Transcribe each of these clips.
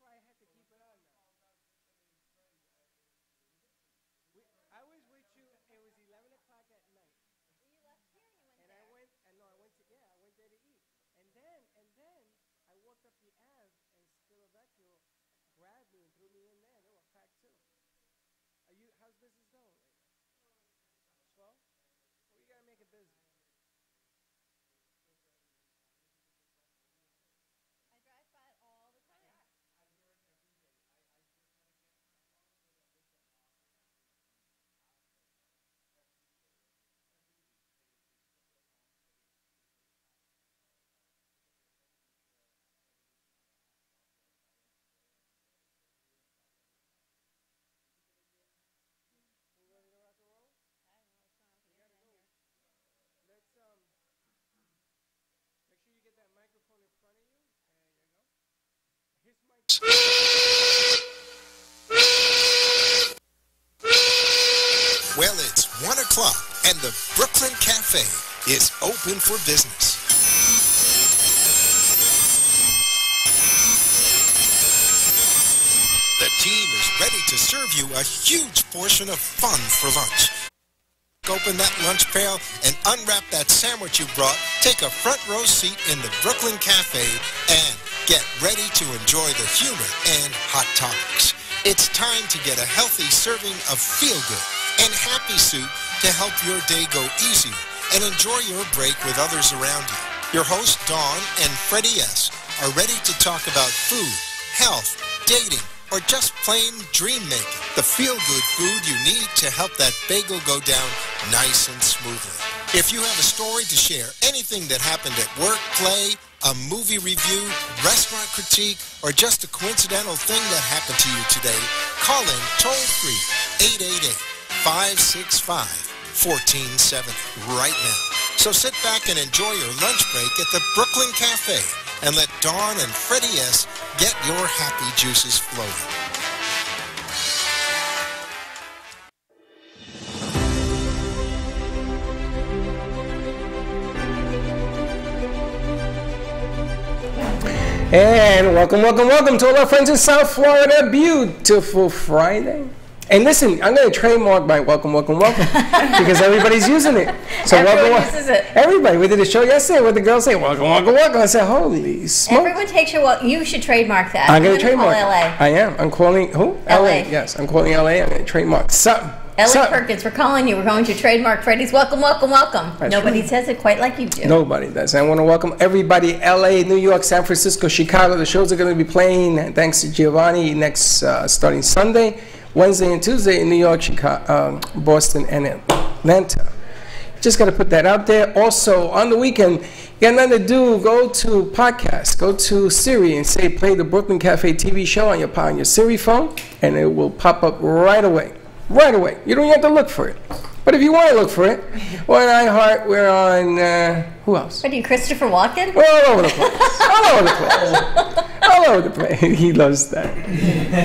I had to keep it on now. I was with you. It was 11 o'clock at night. You left here and you went And there. I went, and no, I went to, yeah, I went there to eat. And then I walked up the Ave, and Spilovecchio grabbed me and threw me in there. They were packed too. How's business going right now? Slow? Well, you gotta make it busy. I drive by it all the time. We ready to rock and roll? I don't know what's going on with the We gotta internet go. here. Let's make sure you get that microphone in front of you. There you go. Here's my. Well, it's 1 o'clock, and the Brooklyn Cafe is open for business. The team is ready to serve you a huge portion of fun for lunch. Open that lunch pail and unwrap that sandwich you brought. Take a front row seat in the Brooklyn Cafe and get ready to enjoy the humor and hot topics. It's time to get a healthy serving of feel-good and happy soup to help your day go easier and enjoy your break with others around you. Your hosts, Dawn and Freddy S., are ready to talk about food, health, dating, or just plain dream making. The feel-good food you need to help that bagel go down nice and smoothly. If you have a story to share, anything that happened at work, play, a movie review, restaurant critique, or just a coincidental thing that happened to you today, call in toll-free 888-565-1470 right now. So sit back and enjoy your lunch break at the Brooklyn Cafe and let Dawn and Freddy S. get your happy juices flowing. And welcome to all our friends in South Florida. Beautiful Friday. And listen, I'm going to trademark my welcome, because everybody's using it. So Everyone uses it. Everybody. We did a show yesterday where the girls say, welcome. I said, holy smoke. Everyone takes your you should trademark that. I'm going to trademark call LA. I am. I'm calling, who? LA. Yes, I'm calling LA. I'm going to trademark something. Ellie Perkins, we're calling you. We're going to trademark Freddy's welcome. That's Nobody right. says it quite like you do. Nobody does. I want to welcome everybody, LA, New York, San Francisco, Chicago. The shows are going to be playing, thanks to Giovanni, next starting Sunday, Wednesday and Tuesday in New York, Chicago, Boston, and Atlanta. Just got to put that out there. Also, on the weekend, you got nothing to do, go to podcast, go to Siri and say, play the Brooklyn Cafe TV show on your Siri phone, and it will pop up right away. Right away. You don't have to look for it. But if you want to look for it, we're on iHeart, we're on, who else? What are you, Christopher Walken? We're all over the place. All over the place. All over the place. He loves that.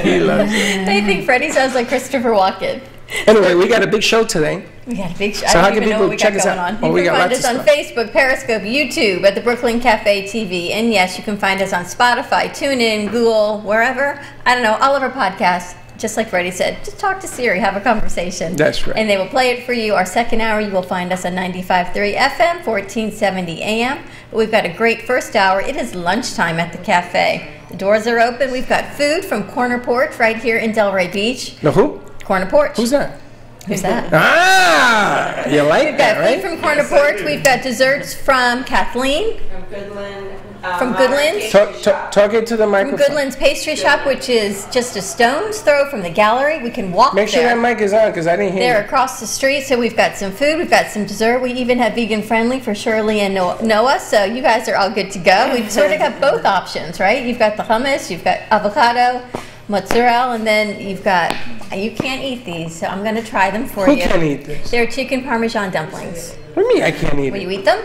He loves it. They think Freddy sounds like Christopher Walken. Anyway, we got a big show today. We got a big show. So I how don't can even know people what we check got us going out? on. Oh, You we can got find lots us of on stuff. Facebook, Periscope, YouTube at the Brooklyn Cafe TV. And yes, you can find us on Spotify, TuneIn, Google, wherever. I don't know, all of our podcasts. Just like Freddy said, just talk to Siri, have a conversation. That's right. And they will play it for you. Our second hour, you will find us on 95.3 FM, 1470 AM. But we've got a great first hour. It is lunchtime at the cafe. The doors are open. We've got food from Corner Porch right here in Delray Beach. The who? Corner Porch. Who's that? Who's that? Ah! You like We've that, got right? food from Corner Porch. We've got desserts from Kathleen. From Goodland. From Goodland's? Talk into the From microphone. Goodland's Pastry Shop, which is just a stone's throw from the gallery. We can walk Make sure there. that mic is on, because I didn't hear They're you. across the street, so we've got some food, we've got some dessert. We even have vegan friendly for Shirley and Noah, so you guys are all good to go. We've sort of got both options, right? You've got the hummus, you've got avocado, mozzarella, and then you've got, you can't eat these, so I'm going to try them for Who you. can eat this? They're chicken parmesan dumplings. What do you mean I can't eat Will you it? eat them?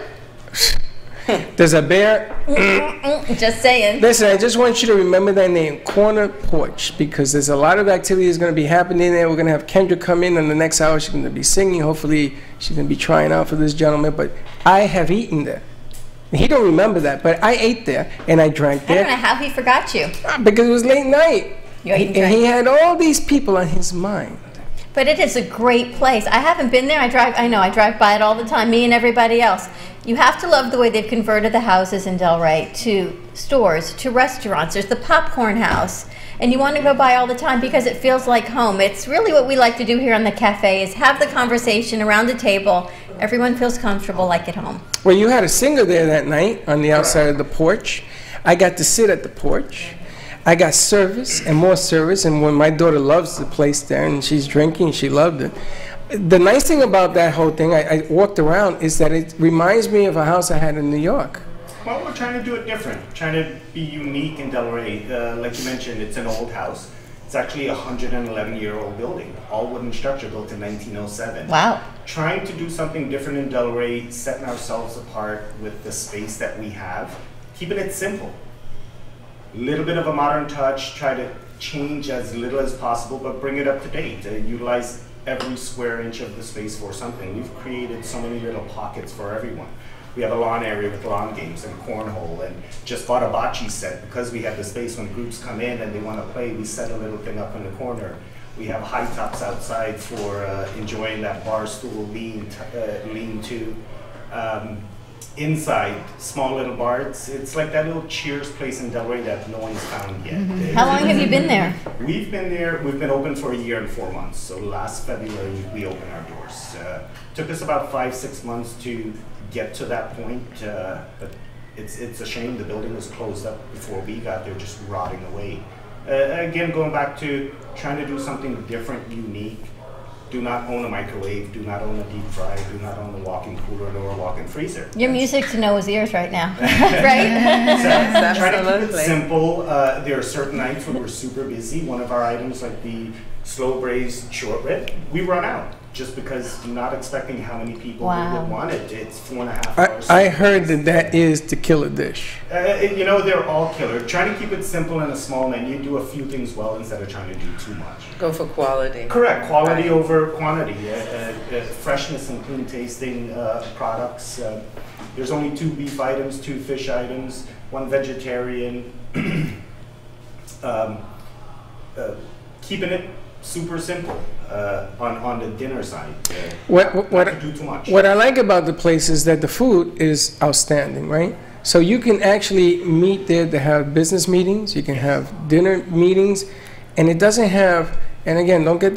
There's a bear. Just saying. Listen, I just want you to remember that name, Corner Porch, because there's a lot of activities going to be happening there. We're going to have Kendra come in the next hour. She's going to be singing. Hopefully, she's going to be trying out for this gentleman. But I have eaten there. He don't remember that, but I ate there and I drank I there. don't know how he forgot you. Because it was late night. You ate and And he drank. had all these people on his mind. But it is a great place. I haven't been there. I drive by it all the time, me and everybody else. You have to love the way they've converted the houses in Delray to stores, to restaurants. There's the popcorn house. And you want to go by all the time because it feels like home. It's really what we like to do here on the cafe is have the conversation around the table. Everyone feels comfortable like at home. Well, you had a singer there that night on the outside of the porch. I got to sit at the porch. I got service and more service, and when my daughter loves the place there and she's drinking, she loved it. The nice thing about that whole thing, I walked around, is that it reminds me of a house I had in New York. Well, we're trying to do it different, trying to be unique in Delray. Like you mentioned, it's an old house. It's actually a 111-year-old building, all wooden structure built in 1907. Wow. Trying to do something different in Delray, setting ourselves apart with the space that we have, keeping it simple. Little bit of a modern touch, try to change as little as possible, but bring it up to date. Utilize every square inch of the space for something. We've created so many little pockets for everyone. We have a lawn area with lawn games and cornhole, and just bought a bocce set because we have the space when groups come in and they want to play. We set a little thing up in the corner. We have high tops outside for enjoying that bar stool lean to. Inside, small little bars. It's like that little Cheers place in Delray that no one's found yet. How long have you been there? We've been open for a year and 4 months. So last February, we opened our doors. Took us about 5-6 months to get to that point, but it's a shame the building was closed up before we got there, just rotting away. Again, going back to trying to do something different, unique. Do not own a microwave, do not own a deep fry, do not own a walk-in cooler nor a walk-in freezer. Your music to Noah's ears right now, right? So, try to keep it simple. There are certain nights when we're super busy. One of our items, like the slow braised short rib, we run out just because I'm not expecting how many people would want it. It's 4.5 hours. I heard that is to kill a dish. You know, they're all killer. Trying to keep it simple and a small menu, do a few things well instead of trying to do too much. Go for quality. Correct, quality over quantity. Freshness and clean tasting products. There's only 2 beef items, 2 fish items, 1 vegetarian. Keeping it super simple on the dinner side. Not to do too much. What I like about the place is that the food is outstanding, right? So you can actually meet there to have business meetings, you can have dinner meetings, and it doesn't have, and again, don't take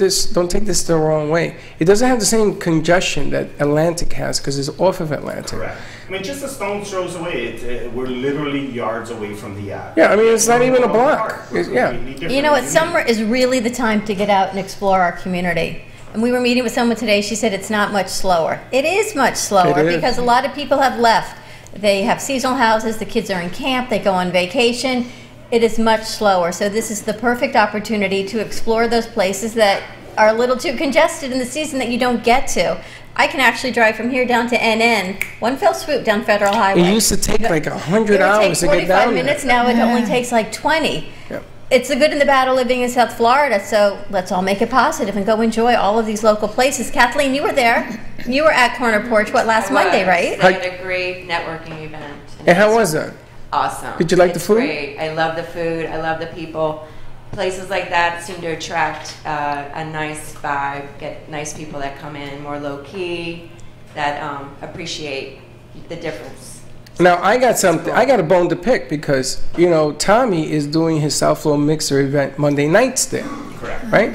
this the wrong way, it doesn't have the same congestion that Atlantic has because it's off of Atlantic. Correct. I mean, just a stone's throws away. We're literally yards away from the app. Yeah, I mean, it's not even a block. Yeah. You know what, summer is really the time to get out and explore our community. And we were meeting with someone today, she said it's not much slower. It is much slower It is. because a lot of people have left. They have seasonal houses, the kids are in camp, they go on vacation. It is much slower. So this is the perfect opportunity to explore those places that are a little too congested in the season that you don't get to. I can actually drive from here down to NN, one fell swoop down Federal Highway. It used to take like 100 It would hours to take get down 45 minutes, now it only takes like 20. Yep. It's the good and the bad of living in South Florida, so let's all make it positive and go enjoy all of these local places. Kathleen, you were there. You were at Corner Porch, last Monday, right? They had a great networking event. And how was that? Awesome. Did you like the It's food? Great. I love the food. I love the people. Places like that seem to attract a nice vibe, get nice people that come in, more low-key, that appreciate the difference. Now, I got a bone to pick because, you know, Tommy is doing his South Flow Mixer event Monday nights there. Correct. Right?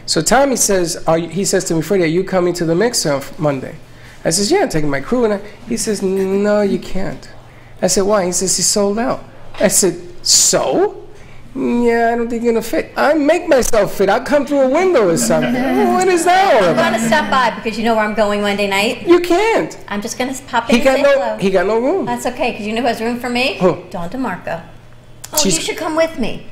So Tommy says, he says to me, Freddie, are you coming to the mixer on Monday? I says, yeah, I'm taking my crew. And he says, no, you can't. I said, why? He says, he's sold out. I said, so? Yeah, I don't think you're going to fit. I make myself fit. I'll come through a window or something. What is that all I'm about? going to stop by because you know where I'm going Monday night. You can't. I'm just going to pop in and say hello. He got no room. That's okay, because you know who has room for me? Who? Dawn DeMarco. Oh, She's- you should come with me.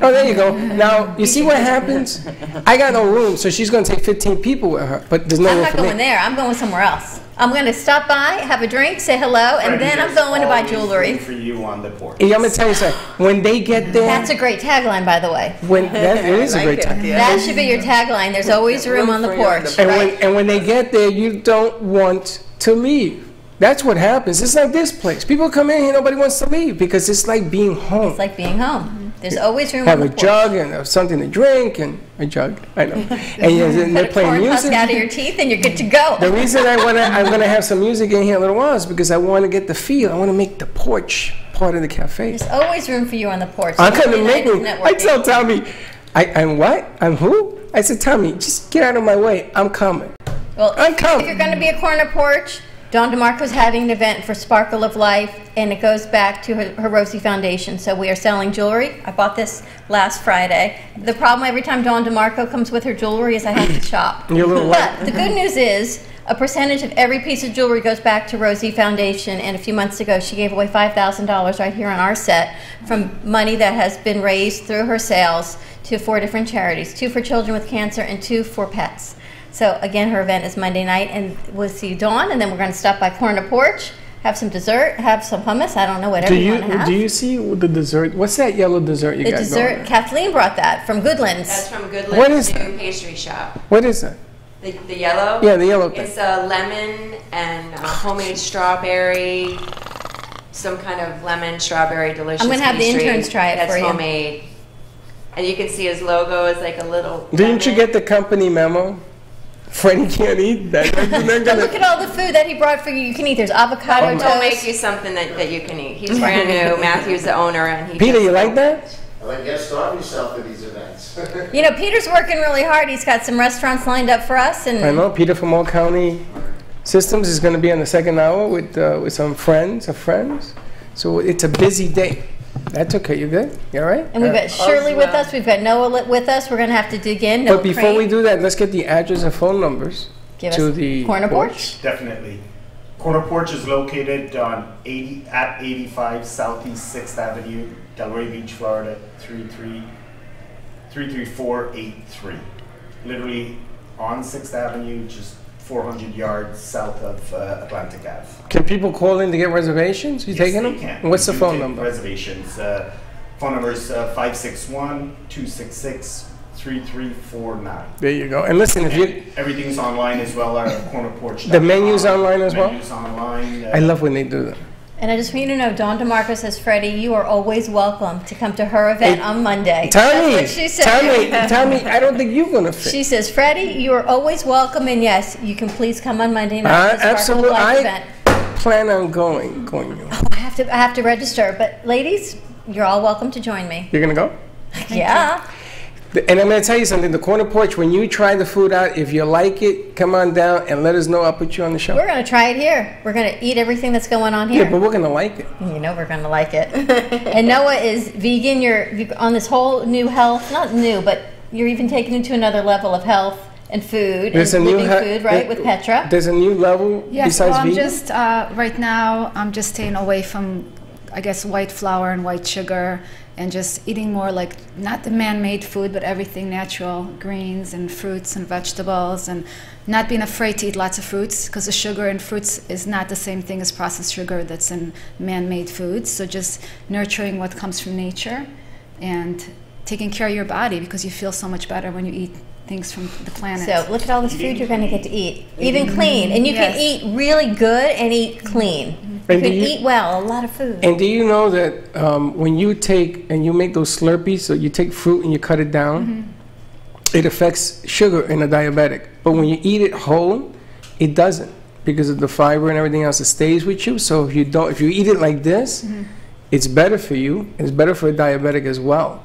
Oh, there you go. Now, you see what happens? I got no room, so she's going to take 15 people with her, but there's no I'm room not for going me. there. I'm going somewhere else. I'm going to stop by, have a drink, say hello, and then I'm going to buy jewelry. For you on the porch. And I'm going to tell you something. When they get there, That's a great tagline, by the way. that is a like great it, time. yeah. That should be your tagline. There's always room on the for you on the porch. And right? when they get there, you don't want to leave. That's what happens. It's like this place. People come in here, nobody wants to leave because it's like being home. It's like being home. There's always room Have on a the porch. jug and something to drink and a jug. I know. And they're Put a playing corn husk music. out of your teeth and you're good to go. The reason I'm gonna have some music in here in a little while is because I want to get the feel. I want to make the porch part of the cafe. There's always room for you on the porch. I'm gonna Monday make night room. is I networking. tell Tommy, I'm what? I'm who? I said, Tommy, just get out of my way. I'm coming. Well, I'm coming. if you're going to be a corner porch, Dawn DeMarco's having an event for Sparkle of Life, and it goes back to her Rosie Foundation. So we are selling jewelry. I bought this last Friday. The problem every time Dawn DeMarco comes with her jewelry is I have to shop. You're a little But late. the good news is a percentage of every piece of jewelry goes back to Rosie Foundation, and a few months ago she gave away $5,000 right here on our set from money that has been raised through her sales to 4 different charities, 2 for children with cancer and 2 for pets. So again, her event is Monday night, and we'll see Dawn, and then we're going to stop by Corner Porch, have some dessert, have some hummus. I don't know, whatever you want to have. Do you see the dessert? What's that yellow dessert you The got dessert, going? Kathleen brought that from Goodlands. That's from What Goodland's is new that? pastry shop. What is that? The yellow? Yeah, the yellow thing. It's a lemon and homemade strawberry, some kind of lemon strawberry delicious I'm gonna have the pastry interns try it that's for you. homemade. And you can see his logo is like a little Didn't you lemon. get the company memo? Freddie can't eat that. They're But gonna- look at all the food that he brought for you. You can eat. There's avocado We'll make you toast. something that you can eat. He's brand new. Matthew's the owner, and he Peter, just- you like that? I like, get starve yourself at these events. You know, Peter's working really hard. He's got some restaurants lined up for us, and I know Peter from All County Systems is going to be on the second hour with some friends of friends. So it's a busy day. That's okay. You good? You all right? and we've got Shirley with us. We've got Noah with us. We're gonna have to dig in. But before we do that, let's get the address and phone numbers Give to us the Corner Porch. Definitely. Corner Porch is located on 85 Southeast 6th Avenue, Delray Beach, Florida, 33483. Literally on 6th Avenue, just 400 yards south of Atlantic Ave. Can people call in to get reservations? You taking Yes, them? they can. And what's the We do phone take number? Reservations. Phone number is 561-266-3349. There you go. And listen, if you Everything's online as well, our Corner Porch. The menu's online as well? Menu's online. I love when they do that. And I just want you to know, Dawn DeMarco says, Freddie, you are always welcome to come to her event Hey, on Monday. Tommy, That's what she said. Tommy, I don't think you're gonna fit. She says, Freddie, you are always welcome, and yes, you can please come on Monday night. to Sparkle of Absolutely. Life I event. plan on going. I have to register, but ladies, you're all welcome to join me. You're gonna go? Yeah. And I'm going to tell you something, the Corner Porch, when you try the food out, if you like it, come on down and let us know. I'll put you on the show. We're going to try it here. We're going to eat everything that's going on here. Yeah, but we're going to like it. You know we're going to like it. And Noah is vegan. You're on this whole new health, not new, but you're even taking it to another level of health and food There's and a new living food, right, with Petra. There's a new level Yes, besides well, I'm vegan? just right now. I'm just staying away from, I guess, white flour and white sugar, and just eating more like not the man-made food, but everything natural, greens and fruits and vegetables, and not being afraid to eat lots of fruits because the sugar in fruits is not the same thing as processed sugar that's in man-made foods. So just nurturing what comes from nature and taking care of your body because you feel so much better when you eat things from the planet. So look at all this food you're going to get to eat. Even clean. And you Yes. can eat really good and eat clean. You And can do you- eat well, a lot of food. And do you know that when you take and you make those Slurpees, so you take fruit and you cut it down, it affects sugar in a diabetic. But when you eat it whole, it doesn't because of the fiber and everything else. It stays with you. So if you eat it like this, it's better for you. It's better for a diabetic as well.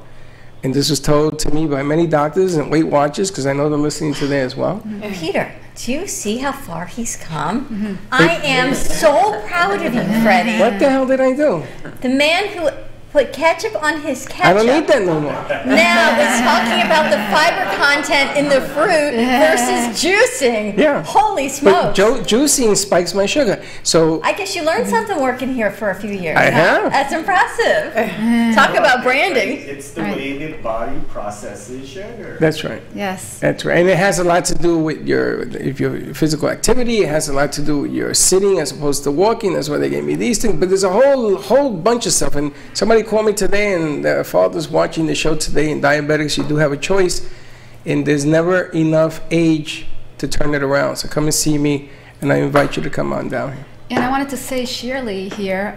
And this was told to me by many doctors and Weight Watchers because I know they're listening today as well. Peter, do you see how far he's come? I am so proud of you, Freddie. What the hell did I do? The man who put ketchup on his ketchup I don't need that no more. now is talking about the fiber content in the fruit versus juicing. Yeah. Holy But smokes. juicing spikes my sugar. So I guess you learned something working here for a few years. I have. That's impressive. Talk about branding. It's the way the body processes sugar. that's right. yes. That's right. And it has a lot to do with your physical activity. It has a lot to do with your sitting as opposed to walking. That's why they gave me these things. But there's a whole bunch of stuff. And somebody called me today, and their father's watching the show today. And diabetics, you do have a choice. And there's never enough age to turn it around. So come and see me, and I invite you to come on down here. And I wanted to say Shirley here,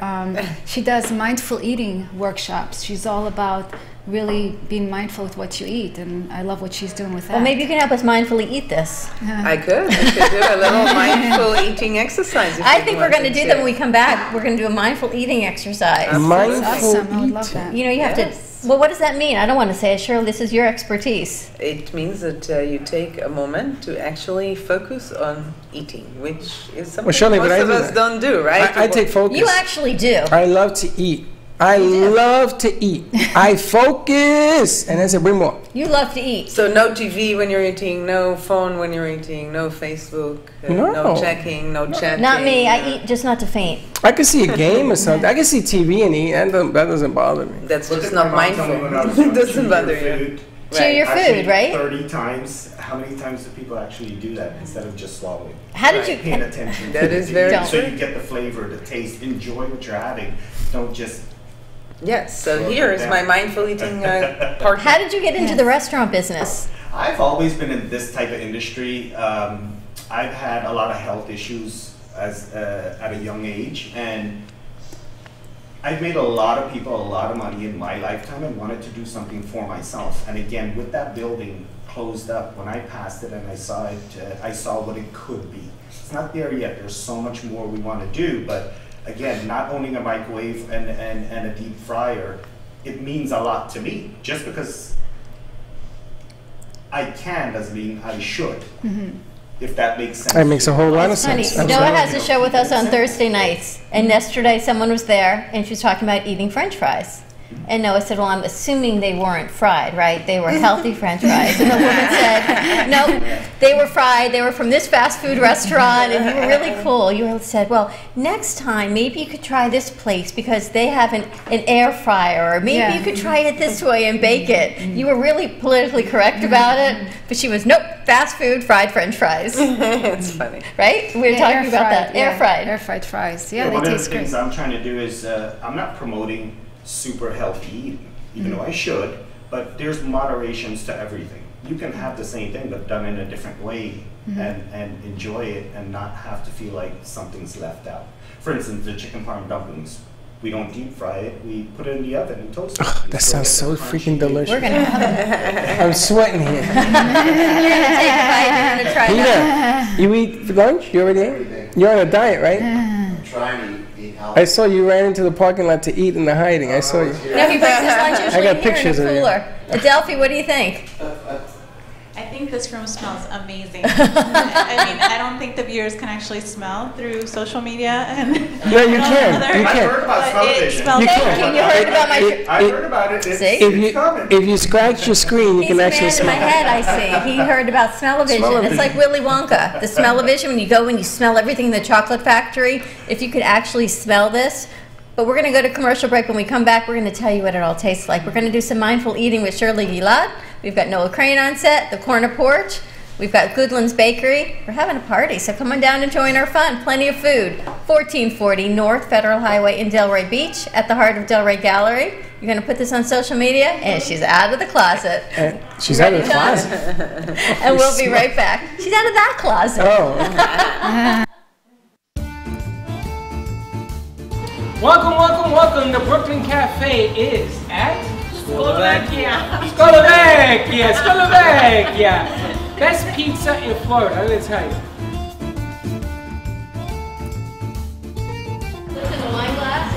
she does mindful eating workshops. She's all about really being mindful with what you eat, and I love what she's doing with that. Well, maybe you can help us mindfully eat this. I could do a little mindful eating exercise. I think we're going to do that when we come back. We're going to do a mindful eating exercise. Mindful Awesome, I would love eating. that. You know, you have to, well, what does that mean? I don't want to say it. Shirley, this is your expertise. It means that you take a moment to actually focus on eating, which is something Shirley, but most I of do us that. don't do, right? I take focus. You actually do. I love to eat. I love to eat. I focus. And I said, bring more. You love to eat. So no TV when you're eating, no phone when you're eating, no Facebook, No. no checking, no chatting. Not me. I eat just not to faint. I can see a game or something. I can see TV and eat. That doesn't bother me. That's Look just at not my mom told me when I was mindful. young, It doesn't chew bother your you. food. Chew your Actually, food, right? 30 times. How many times do people actually do that instead of just swallowing? How did you? Paying attention. That to is the very taste. So true. you get the flavor, the taste. Enjoy what you're having. Don't just. Yes, so here is my mindful eating part. How did you get into the restaurant business? I've always been in this type of industry. I've had a lot of health issues as at a young age, and I've made a lot of people a lot of money in my lifetime and wanted to do something for myself. And again, with that building closed up, when I passed it and I saw it, I saw what it could be. It's not there yet. There's so much more we want to do, but again, not owning a microwave and a deep fryer, it means a lot to me. Just because I can doesn't mean I should. If that makes sense. That makes a whole lot of It's funny. sense. Noah Absolutely. has a show with us on Thursday nights, and yesterday someone was there, and she was talking about eating French fries. And Noah said, well, I'm assuming they weren't fried, right? They were healthy French fries. And the woman said, nope, they were fried. They were from this fast food restaurant, and you were really cool. You said, well, next time, maybe you could try this place because they have an air fryer, or maybe you could try it this way and bake it. You were really politically correct about it, but she was, nope, fast food, fried French fries. It's funny. Right? We were talking about that. Air fried. Air fried fries. Yeah, they one of the taste great. things I'm trying to do is I'm not promoting super healthy eating, even though I should, but there's moderations to everything. You can have the same thing but done in a different way and enjoy it and not have to feel like something's left out. For instance, the chicken parm dumplings, we don't deep fry it, we put it in the oven and toast it. That sounds so freaking delicious. We're going to have I'm sweating here. You're going to take a bite. You're going to try that. Peter, you eat for lunch? You already ate? Everything. You're on a diet, right? I'm trying to eat healthy. I saw you ran into the parking lot to eat in the hiding. I saw you. No, he brings his lunch usually got here pictures in of a you. cooler. Adelphi, what do you think? I think this room smells amazing. I mean, I don't think the viewers can actually smell through social media. And No, you can. You I've can. heard about But it smell-o-vision. smells You good. can. You heard about my... I heard about it. It's, See? If coming. you scratch your screen, you He's can a actually man in my smell. head, I see. He heard about smell-o-vision. Smell-o-vision. It's like Willy Wonka. The smell-o-vision, when you go and you smell everything in the chocolate factory, if you could actually smell this. But we're going to go to commercial break. When we come back, we're going to tell you what it all tastes like. We're going to do some mindful eating with Shirley Gilad. We've got Noah Crane on set, the Corner Porch. We've got Goodland's Bakery. We're having a party, so come on down and join our fun. Plenty of food. 1440 North Federal Highway in Delray Beach at the heart of Delray Gallery. You're going to put this on social media, and she's out of the closet. She's out of the Ready, closet. And we'll be right back. She's out of that closet. Oh. Welcome. The Brooklyn Cafe is at Slovakia. Best pizza in Florida, let me tell you.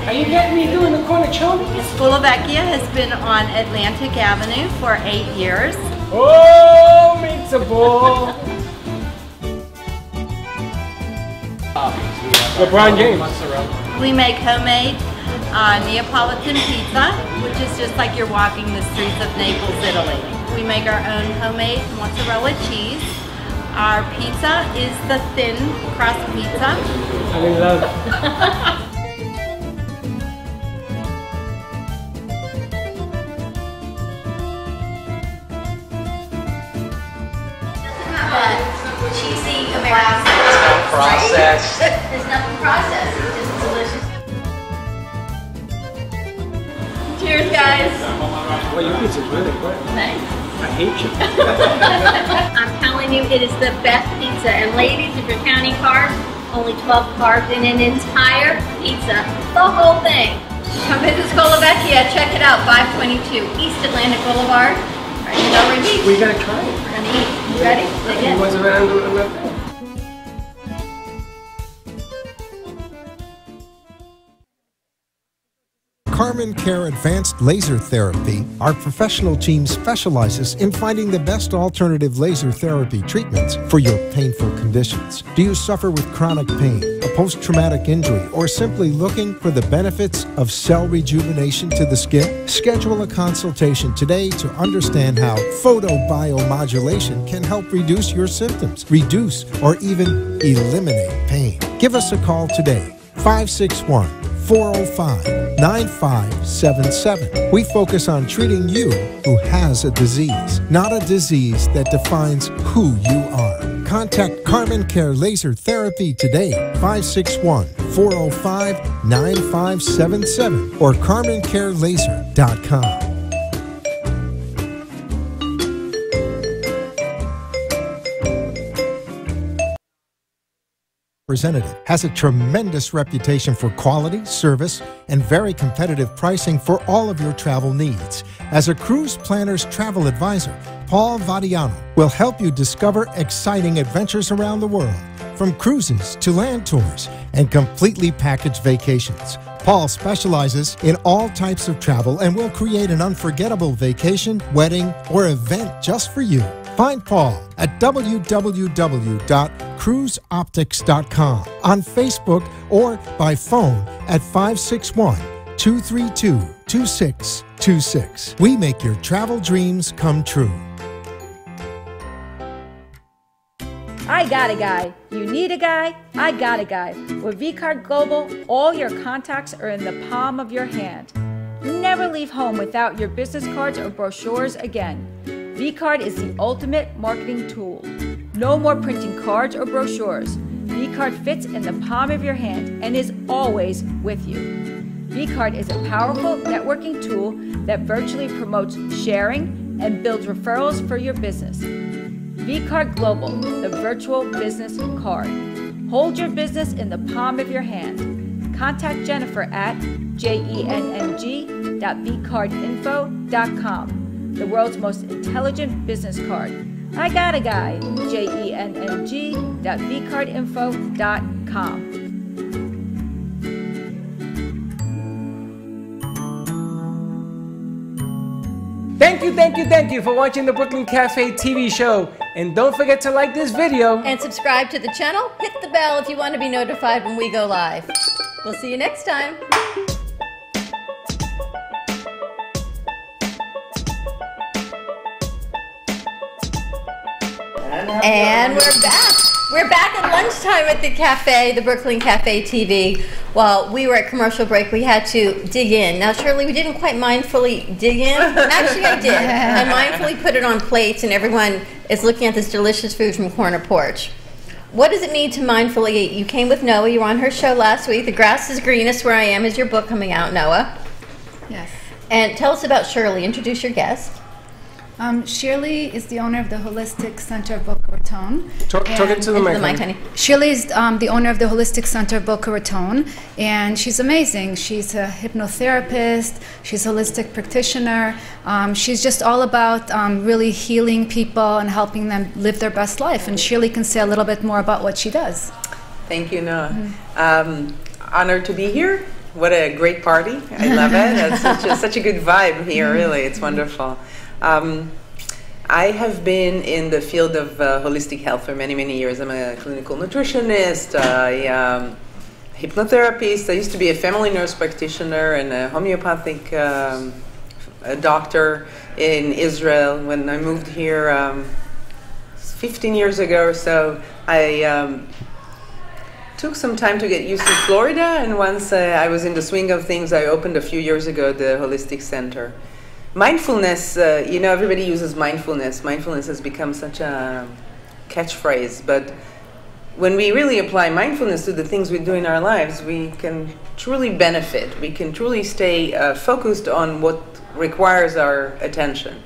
Are you getting me doing the cornichoni? Slovakia has been on Atlantic Avenue for 8 years. Oh, pizza ball. LeBron James. We make homemade Neapolitan pizza, which is just like you're walking the streets of Naples, Italy. We make our own homemade mozzarella cheese. Our pizza is the thin crust pizza. I love it. Cheesy American Processed. There's nothing processed. It's just delicious. Cheers, guys. Well, your pizza's really good. Thanks. I hate you. I'm telling you, it is the best pizza. And ladies, if you're counting carbs, only 12 carbs in an entire pizza, the whole thing. Come visit Skolovecchia, check it out, 522 East Atlantic Boulevard. Are you all ready? We gotta try it. We're gonna eat. You ready? Dig in. He wasn't ready to do it. Carmen Care Advanced Laser Therapy, our professional team specializes in finding the best alternative laser therapy treatments for your painful conditions. Do you suffer with chronic pain, a post-traumatic injury, or simply looking for the benefits of cell rejuvenation to the skin? Schedule a consultation today to understand how photobiomodulation can help reduce your symptoms, reduce or even eliminate pain. Give us a call today, 561-405-9577. We focus on treating you who has a disease, not a disease that defines who you are. Contact Carmen Care Laser Therapy today, 561-405-9577 or carmencarelaser.com. Representative has a tremendous reputation for quality, service, and very competitive pricing for all of your travel needs. As a cruise planner's travel advisor, Paul Vadiano will help you discover exciting adventures around the world, from cruises to land tours and completely packaged vacations. Paul specializes in all types of travel and will create an unforgettable vacation, wedding, or event just for you. Find Paul at www.cruiseoptics.com, on Facebook, or by phone at 561-232-2626. We make your travel dreams come true. I got a guy. You need a guy? I got a guy. With vCard Global, all your contacts are in the palm of your hand. Never leave home without your business cards or brochures again. vCard is the ultimate marketing tool. No more printing cards or brochures. vCard fits in the palm of your hand and is always with you. vCard is a powerful networking tool that virtually promotes sharing and builds referrals for your business. vCard Global, the virtual business card. Hold your business in the palm of your hand. Contact Jennifer at jenng.vcardinfo.com. The world's most intelligent business card. I got a guy. jenng.vcardinfo.com. Thank you for watching the Brooklyn Cafe TV show. And don't forget to like this video. And subscribe to the channel. Hit the bell if you want to be notified when we go live. We'll see you next time. And we're back. We're back at lunchtime at the cafe, the Brooklyn Cafe TV. While we were at commercial break, we had to dig in. Now, Shirley, we didn't quite mindfully dig in. Actually, I did. I mindfully put it on plates, and everyone is looking at this delicious food from Corner Porch. What does it mean to mindfully eat? You came with Noah. You were on her show last week. The Grass is Greenest Where I Am is your book coming out, Noah. Yes. And tell us about Shirley. Introduce your guest. Shirley is the owner of the Holistic Center of Boca Raton. Talk into the mic, honey. Shirley is the owner of the Holistic Center of Boca Raton, and she's amazing. She's a hypnotherapist. She's a holistic practitioner. She's just all about really healing people and helping them live their best life. And Shirley can say a little bit more about what she does. Thank you, Noah. Honored to be here. What a great party. I love it. It's such a good vibe here, really. It's wonderful. I have been in the field of holistic health for many, many years. I'm a clinical nutritionist, a hypnotherapist. I used to be a family nurse practitioner and a homeopathic a doctor in Israel. When I moved here 15 years ago or so, I took some time to get used to Florida, and once I was in the swing of things, I opened a few years ago the Holistic Center. Mindfulness, everybody uses mindfulness. Mindfulness has become such a catchphrase, but when we really apply mindfulness to the things we do in our lives, we can truly benefit. We can truly stay focused on what requires our attention.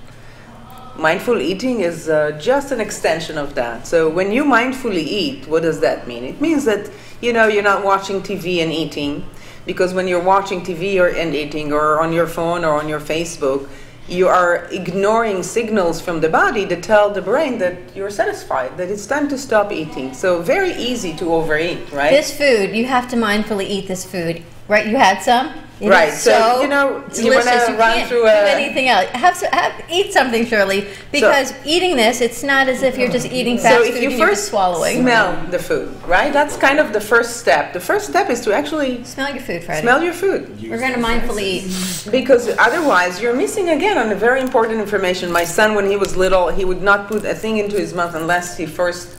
mindful eating is just an extension of that. So when you mindfully eat, what does that mean? It means that, you know, you're not watching TV and eating, because when you're watching TV and eating, or on your phone or on your Facebook, you are ignoring signals from the body that tell the brain that you're satisfied, that it's time to stop eating. So very easy to overeat, right? This food, you have to mindfully eat this food, right? You had some? It right, is so you know, you want delicious. to You run can't through do anything else. Eat something, Shirley, because eating this, it's not as if you're just eating fast so food if you and you're first just swallowing. smell the food, right? That's kind of the first step. The first step is to actually smell your food, Freddy. Smell your food. We're going to mindfully eat. Because otherwise, you're missing again on a very important information. My son, when he was little, he would not put a thing into his mouth unless he first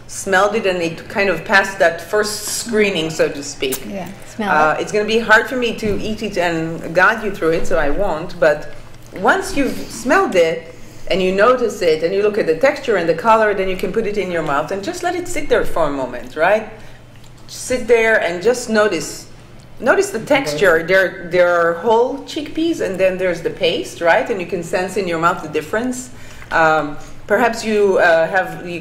smelled it, and it kind of passed that first screening, so to speak. Yeah, smell it. It's going to be hard for me to eat it and guide you through it, so I won't. But once you've smelled it and you notice it and you look at the texture and the color, then you can put it in your mouth and just let it sit there for a moment, right? Sit there and just notice the texture. There are whole chickpeas, and then there's the paste, right? And you can sense in your mouth the difference. Perhaps you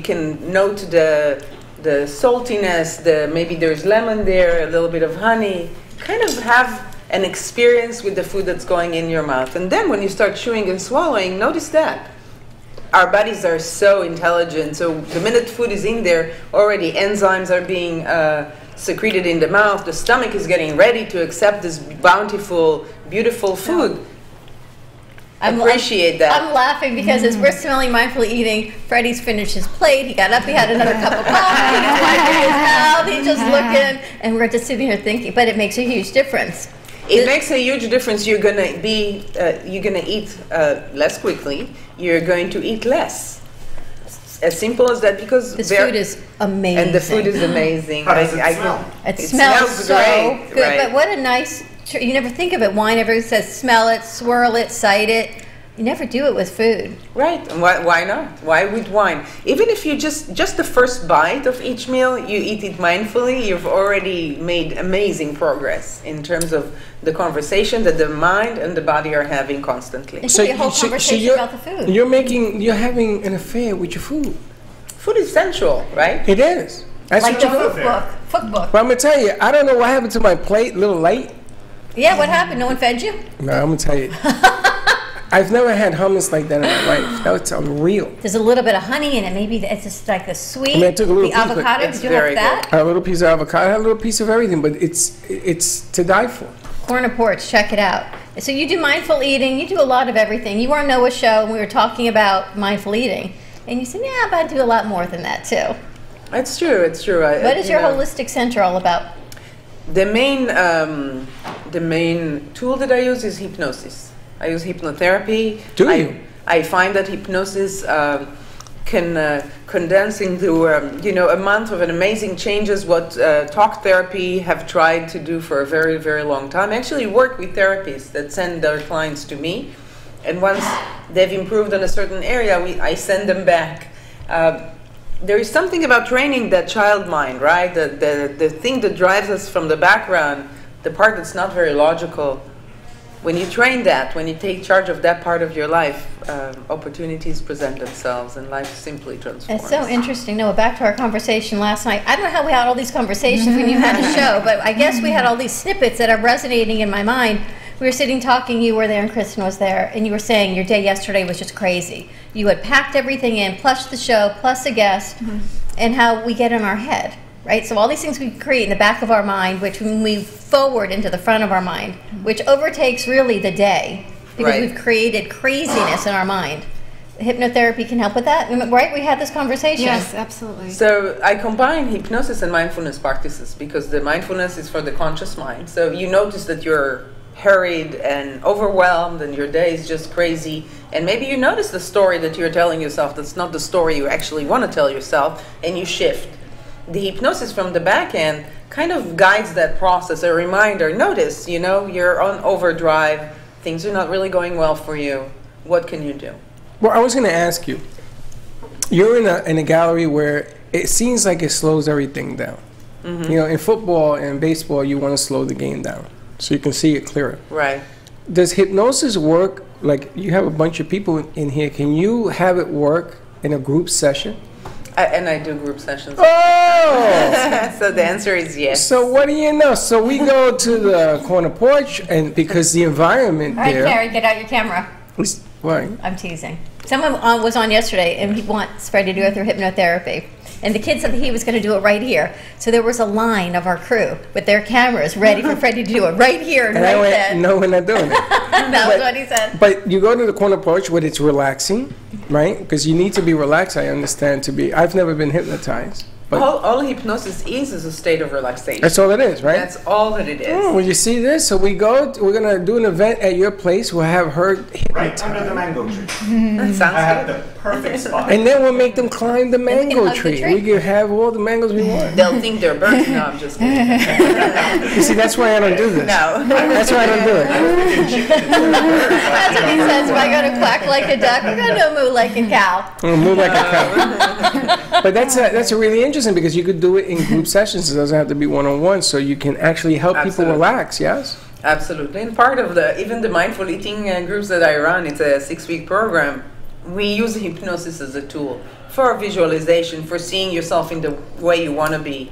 can note the saltiness. Maybe there's lemon there, a little bit of honey. Kind of have an experience with the food that's going in your mouth. And then when you start chewing and swallowing, notice that. Our bodies are so intelligent. So the minute food is in there, already enzymes are being secreted in the mouth. The stomach is getting ready to accept this bountiful, beautiful food. Appreciate that. I'm laughing because as we're smelling mindfully eating, Freddy's finished his plate. He got up, he had another cup of coffee, he's wiping his mouth, he's just looking, and we're just sitting here thinking, but it makes a huge difference. It makes a huge difference. You're gonna eat less quickly. You're going to eat less. As simple as that, because this food is amazing. And the food is amazing. How does it smell? It smells so great, good. right. But what a nice. You never think of it. Wine, everyone says smell it, swirl it, sight it. You never do it with food. Right. And why not? Why with wine? Even if you just the first bite of each meal, you eat it mindfully, you've already made amazing progress in terms of the conversation that the mind and the body are having constantly. It could be a whole conversation about the food. You're having an affair with your food. Food is sensual, right? It is. That's like what the you cookbook. But I'm gonna tell you, I don't know what happened to my plate. A little light. Yeah, what happened? No one fed you? No, I'm gonna tell you. I've never had hummus like that in my life. That's unreal. There's a little bit of honey in it. Maybe it's just like the sweet, I took a little the piece, avocado. Did you have that? I had a little piece of avocado. I had a little piece of everything, but it's to die for. Corner Porch, check it out. So you do mindful eating. You do a lot of everything. You were on Noah's show, and we were talking about mindful eating. And you said, yeah, but I do a lot more than that, too. It's true. It's true. What is your holistic center all about? The main tool that I use is hypnosis. I use hypnotherapy. Do you? I find that hypnosis can condense into a month of an amazing changes what talk therapy have tried to do for a very, very long time. I actually work with therapists that send their clients to me, and once they've improved in a certain area, I send them back. There is something about training that child mind, right? The thing that drives us from the background, the part that's not very logical. When you train that, when you take charge of that part of your life, opportunities present themselves and life simply transforms. It's so interesting. Noah, back to our conversation last night. I don't know how we had all these conversations when you had a show, but I guess we had all these snippets that are resonating in my mind. We were sitting talking, you were there and Kristen was there, and you were saying your day yesterday was just crazy. You had packed everything in, plus the show, plus a guest, and how we get in our head. Right? So all these things we create in the back of our mind, which we move forward into the front of our mind, which overtakes really the day because we've created craziness in our mind. Hypnotherapy can help with that, right? We had this conversation. Yes, absolutely. So I combine hypnosis and mindfulness practices because the mindfulness is for the conscious mind. So you notice that you're hurried and overwhelmed and your day is just crazy, and maybe you notice the story that you're telling yourself that's not the story you actually want to tell yourself, and you shift. The hypnosis from the back end kind of guides that process, a reminder. Notice, you're on overdrive. Things are not really going well for you. What can you do? Well, I was going to ask you. You're in a gallery where it seems like it slows everything down. Mm-hmm. In football and baseball, you want to slow the game down so you can see it clearer. Right. Does hypnosis work like you have a bunch of people in here. Can you have it work in a group session? And I do group sessions. Oh! So the answer is yes. So what do you know? So we go to the corner porch, and because the environment All right, there. Carrie, get out your camera. Why? I'm teasing. Someone was on yesterday, and he wants Freddy to go through hypnotherapy. And the kid said that he was going to do it right here. So there was a line of our crew with their cameras ready for Freddy to do it right here and right then. No, we're not doing it. That was what he said. But you go to the corner porch where it's relaxing, right? Because you need to be relaxed, I understand, to be. I've never been hypnotized. But all hypnosis is a state of relaxation. that's all it is, right? That's all that it is. Oh, well, you see this? So we're going to do an event at your place. We'll have her hypnotized. Right under the mango tree. That sounds I have good. the perfect spot. And then we'll make them climb the mango hug the tree. tree. We can have all the mangoes we want. They'll think they're birds. No, I'm just kidding. You see, that's why I don't do this. No. That's why I don't do it. That's what he says. If I go to quack like a duck, we're going to moo like a cow. Move like a cow. But that's really interesting because you could do it in group sessions. It doesn't have to be one-on-one, so you can actually help people Absolutely. relax, yes? Absolutely. And part of even the mindful eating groups that I run, it's a 6-week program. We use hypnosis as a tool for visualization, for seeing yourself in the way you want to be.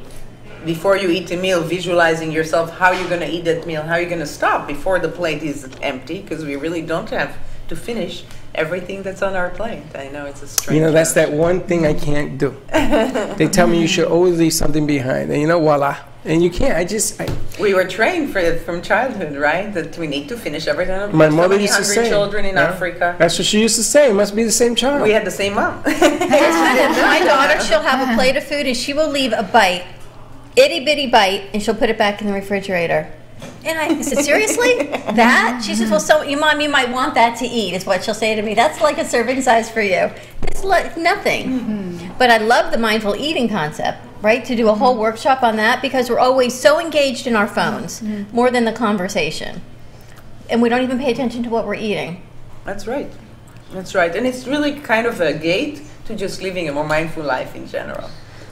Before you eat a meal, visualizing yourself how you're going to eat that meal, how you're going to stop before the plate is empty, because we really don't have to finish everything that's on our plate. I know it's a strange. You know, that's that one thing I can't do. They tell me you should always leave something behind, and voila. And you can't. We were trained for it from childhood, right? That we need to finish everything. My mother so many used to hungry say. children in yeah. Africa. That's what she used to say. It must be the same child. We had the same mom. My daughter, she'll have a plate of food and she will leave a bite, itty bitty bite, and she'll put it back in the refrigerator. And I said, seriously? That? She says, well, so Mom, you might want that to eat, is what she'll say to me. That's like a serving size for you. It's like nothing. But I love the mindful eating concept, right? To do a whole workshop on that, because we're always so engaged in our phones, more than the conversation. And we don't even pay attention to what we're eating. That's right. That's right. And it's really kind of a gate to just living a more mindful life in general.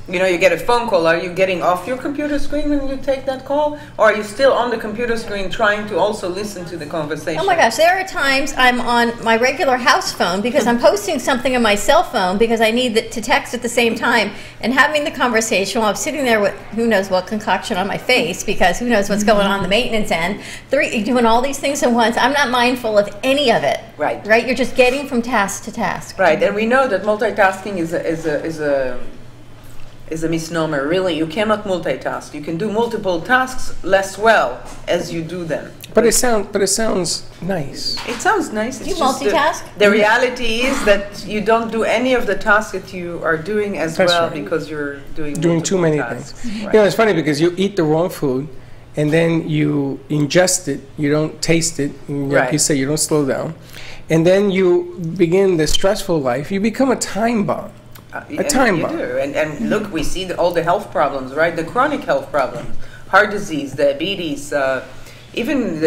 You know, you get a phone call. Are you getting off your computer screen when you take that call? Or are you still on the computer screen trying to also listen to the conversation? Oh my gosh, there are times I'm on my regular house phone because I'm posting something on my cell phone because I need to text at the same time, and having the conversation while I'm sitting there with who knows what concoction on my face, because who knows what's going on the maintenance end. Doing all these things at once. I'm not mindful of any of it. Right. Right? You're just getting from task to task. Right. And we know that multitasking is a misnomer. Really, you cannot multitask. You can do multiple tasks less well as you do them. But it sounds nice. It sounds nice. Do you multitask? The reality is that you don't do any of the tasks that you are doing as That's well right. because you're doing Too many tasks. things. Right. You know, it's funny because you eat the wrong food, and then you ingest it. You don't taste it. And like Right. you say, you don't slow down, and then you begin the stressful life. You become a time bomb. A time bomb. You do. And look, we see all the health problems, right? The chronic health problems, heart disease, diabetes, even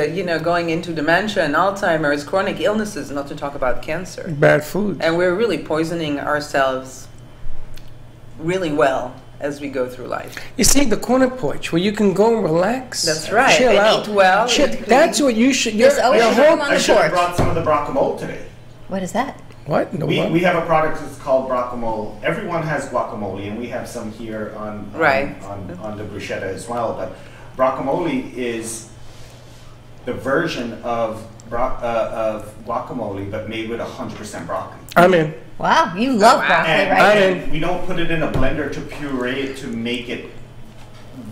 going into dementia and Alzheimer's, chronic illnesses, not to talk about cancer. Bad food. And we're really poisoning ourselves really well as we go through life. You see, the corner porch where you can go and relax. That's right. Chill and out. eat well. Chill. eat That's clean. what you should. There's always your room whole- on I the should have porch. brought some of the guacamole today. What is that? What? No, what? We have a product that's called guacamole. Everyone has guacamole, and we have some here on the bruschetta as well. But guacamole is the version of guacamole, but made with 100% broccoli. I'm in. Wow, you love broccoli, And, right? and we don't put it in a blender to puree it to make it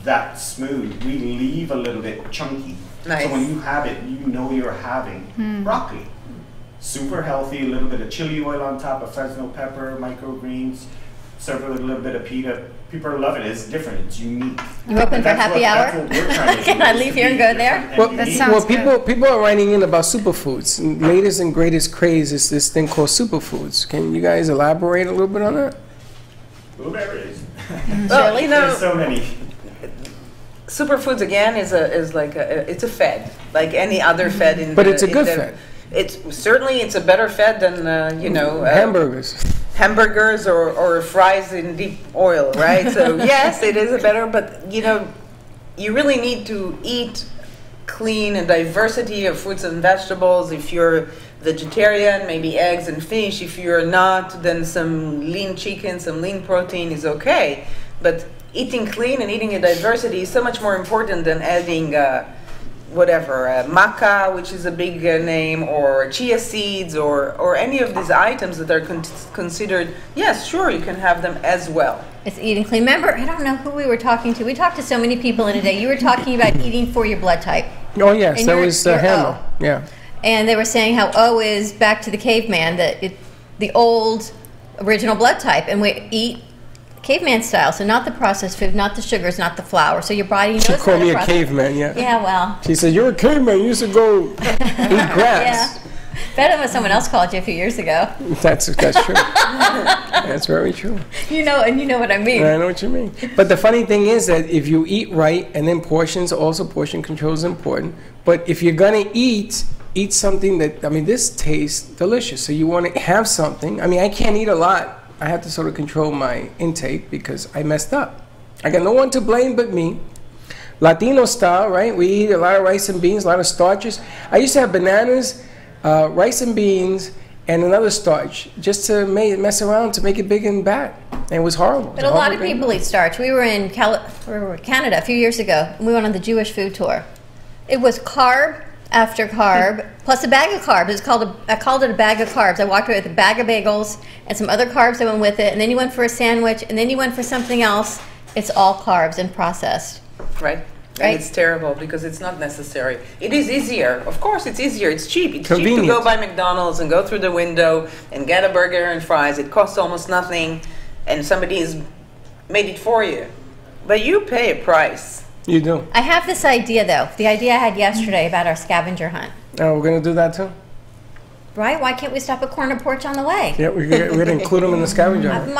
that smooth. We leave a little bit chunky. Nice. So when you have it, you know you're having broccoli. Super healthy, a little bit of chili oil on top, of Fresno pepper, microgreens, serve it with a little bit of pita. People are loving it. It's different. It's unique. You open for happy hour? That's what we're trying to Can do, I is leave to here be and go different there? and Well, unique. sounds people are writing in about superfoods. Latest and greatest craze is this thing called superfoods. Can you guys elaborate a little bit on that? Blueberries. Well, you know, There's so many. superfoods again is it's a fad, like any other fad in. But it's a good fad. It's a better fad than Hamburgers. or fries in deep oil, right? So yes, it is a better, but you really need to eat clean and diversity of fruits and vegetables. If you're vegetarian, maybe eggs and fish. If you're not, then some lean chicken, some lean protein is okay. But eating clean and eating a diversity is so much more important than adding maca, which is a big name, or chia seeds, or any of these items that are considered, yes, sure, you can have them as well. It's eating clean. Remember, I don't know who we were talking to. We talked to so many people in a day. You were talking about eating for your blood type. Oh, yes, And that you're- was you're Hammer. O. Yeah. And they were saying how O is back to the caveman, the old original blood type, and we eat caveman style, so not the processed food, not the sugars, not the flour. So your body knows She how called to me a process- caveman, yeah. Yeah, well. She said, you're a caveman, you used to go eat grass. Yeah. Better than what someone else called you a few years ago. That's true. That's very true. You know what I mean. I know what you mean. But the funny thing is that if you eat right, and then portion control is important. But if you're gonna eat something that, this tastes delicious. So you want to have something. I can't eat a lot. I have to sort of control my intake because I messed up. I got no one to blame but me. Latino style, right? We eat a lot of rice and beans, a lot of starches. I used to have bananas, rice and beans, and another starch just to mess around to make it big and bad. And it was horrible. But a lot of people eat starch. We were in Canada a few years ago, and we went on the Jewish food tour. It was carb after carb, plus a bag of carbs. I called it a bag of carbs. I walked away with a bag of bagels and some other carbs that went with it, and then you went for a sandwich, and then you went for something else. It's all carbs and processed. Right. And it's terrible because it's not necessary. It is easier. Of course, it's easier. It's cheap. It's cheap to go by McDonald's and go through the window and get a burger and fries. It costs almost nothing, and somebody has made it for you. But you pay a price. You do. I have this idea, though. The idea I had yesterday about our scavenger hunt. Oh, we're going to do that too? Right? Why can't we stop at Corner Porch on the way? Yeah, we're going to include them in the scavenger hunt.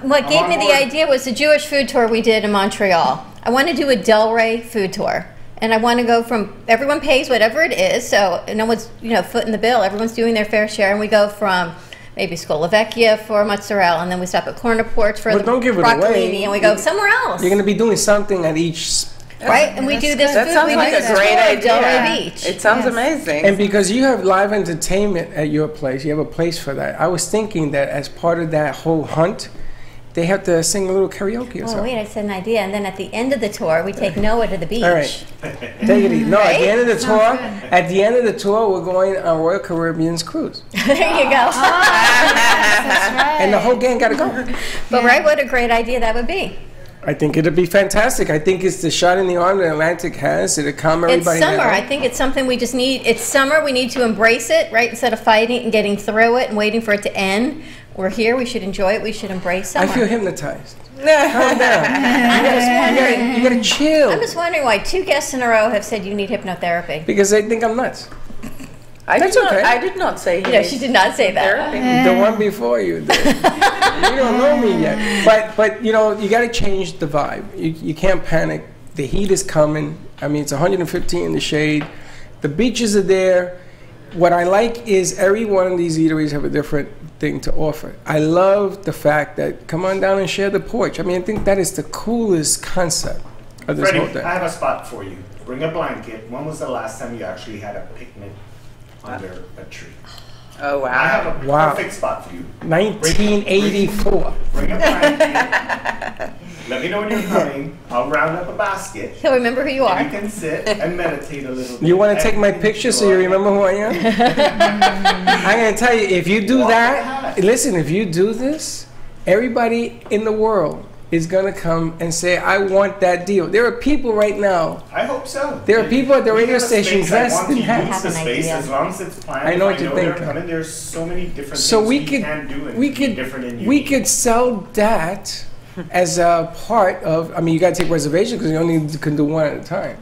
What gave me the idea was the Jewish food tour we did in Montreal. I want to do a Delray food tour. And I want to go from, everyone pays whatever it is, so no one's, footing the bill. Everyone's doing their fair share. And we go from maybe Scolavecchia for mozzarella, and then we stop at Corner Porch for the broccolini, and we go somewhere else. You're going to be doing something at each... Right, and we do this That food. sounds We like do a this great tour of idea. Delray Beach. It sounds amazing. And because you have live entertainment at your place, you have a place for that. I was thinking that as part of that whole hunt, they have to sing a little karaoke or Oh, something. wait, I said an idea. And then at the end of the tour, we take Noah to the beach. All right. Take it easy. No, at the end of the tour, we're going on Royal Caribbean's cruise. There you go. And the whole gang got to go. But right, what a great idea that would be. I think it'd be fantastic. I think it's the shot in the arm that Atlantic has. It'll calm everybody It's summer. down. I think it's something we just need. It's summer. We need to embrace it, right? Instead of fighting and getting through it and waiting for it to end. We're here. We should enjoy it. We should embrace summer. I feel hypnotized. Calm down. You gotta chill. I'm just wondering why 2 guests in a row have said you need hypnotherapy. Because they think I'm nuts. I That's did not, okay. I did not say No, she did not say that. The one before you did. You don't know me yet. But you got to change the vibe. You can't panic. The heat is coming. It's 115 in the shade. The beaches are there. What I like is every one of these eateries have a different thing to offer. I love the fact that come on down and share the porch. I think that is the coolest concept of this whole Freddy, thing. I have a spot for you. Bring a blanket. When was the last time you actually had a picnic under a tree? Oh, wow. I have a perfect spot for you. 1984. Bring a blanket. Let me know when you're coming. I'll round up a basket. He'll remember who you are. You can sit and meditate a little bit. You want to take my picture so you remember who I am? I'm going to tell you, if you do that, listen, if you do this, everybody in the world is going to come and say, I want that deal. There are people right now. I hope so. There are people at the radio station dressed in hats. The space, as long as it's planned. I know what you're they're thinking. coming, there's so many different So things we can do and we be could different and we unique. could sell that as a part of. You got to take reservations because you only can do one at a time.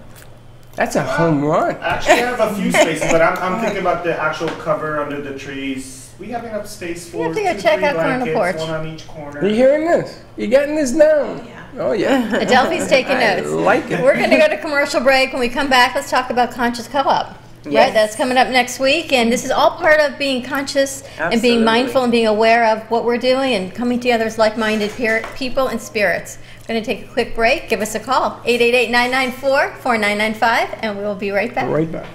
That's a home run. Actually, I have a few spaces, but I'm thinking about the actual cover under the trees. We have enough space for You have to go 2, check 3 out Corner blankets, Porch. one on each corner. You hearing this? You getting this down? Oh yeah. Adelphi's taking notes. I like it. We're going to go to commercial break. When we come back, let's talk about Conscious Co-op. Yes. Right, that's coming up next week, and this is all part of being conscious and being Absolutely. mindful and being aware of what we're doing and coming together as like-minded people and spirits. We're going to take a quick break. Give us a call, 888-994-4995, and we will be right back. Right back.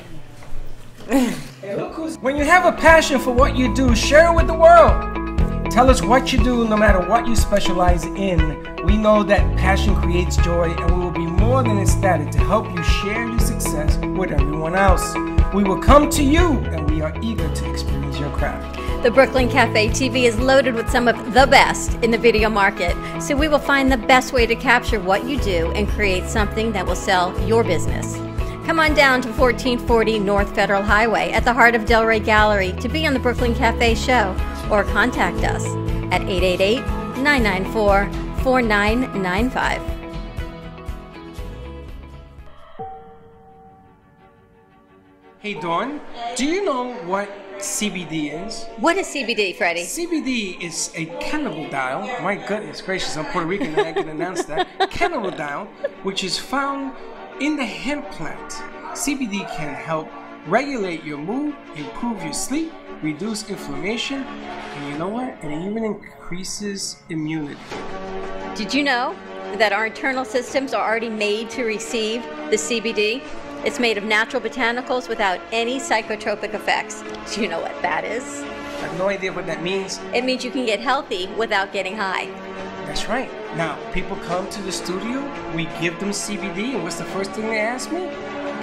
Hey, look who's... When you have a passion for what you do, share it with the world. Tell us what you do, no matter what you specialize in. We know that passion creates joy, and we will be more than ecstatic to help you share your success with everyone else. We will come to you, and we are eager to experience your craft. The Brooklyn Cafe TV is loaded with some of the best in the video market, so we will find the best way to capture what you do and create something that will sell your business. Come on down to 1440 North Federal Highway at the heart of Delray Gallery to be on the Brooklyn Cafe show, or contact us at 888-994-4995. Hey Dawn, do you know what CBD is? What is CBD, Freddie? CBD is a cannabidiol. My goodness gracious, I'm Puerto Rican and I can announce that. Cannabidiol, which is found in the hemp plant. CBD can help regulate your mood, improve your sleep, reduce inflammation, and you know what? It even increases immunity. Did you know that our internal systems are already made to receive the CBD? It's made of natural botanicals without any psychotropic effects. Do you know what that is? I have no idea what that means. It means you can get healthy without getting high. That's right. Now, people come to the studio, we give them CBD, and what's the first thing they ask me?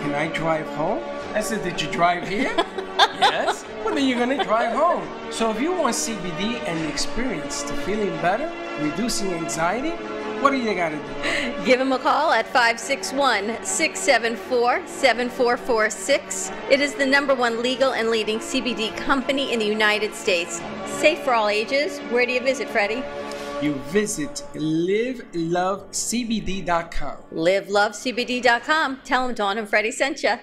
Can I drive home? I said, did you drive here? Yes. Well, then you're going to drive home. So if you want CBD and the experience to feeling better, reducing anxiety, what do you got to do? Give them a call at 561-674-7446. It is the #1 legal and leading CBD company in the United States. Safe for all ages. Where do you visit, Freddie? You visit livelovecbd.com. livelovecbd.com. Tell them Dawn and Freddie sent you.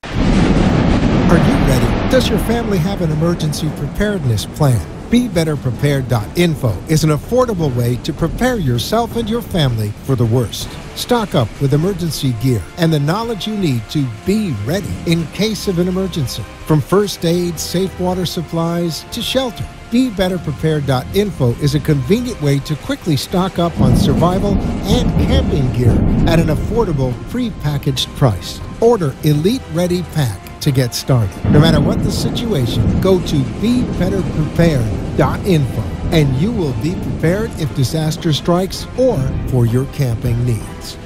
Are you ready? Does your family have an emergency preparedness plan? BeBetterPrepared.info is an affordable way to prepare yourself and your family for the worst. Stock up with emergency gear and the knowledge you need to be ready in case of an emergency. From first aid, safe water supplies, to shelter. BeBetterPrepared.info is a convenient way to quickly stock up on survival and camping gear at an affordable pre-packaged price. Order Elite Ready Pack to get started. No matter what the situation, go to BeBetterPrepared.info and you will be prepared if disaster strikes or for your camping needs.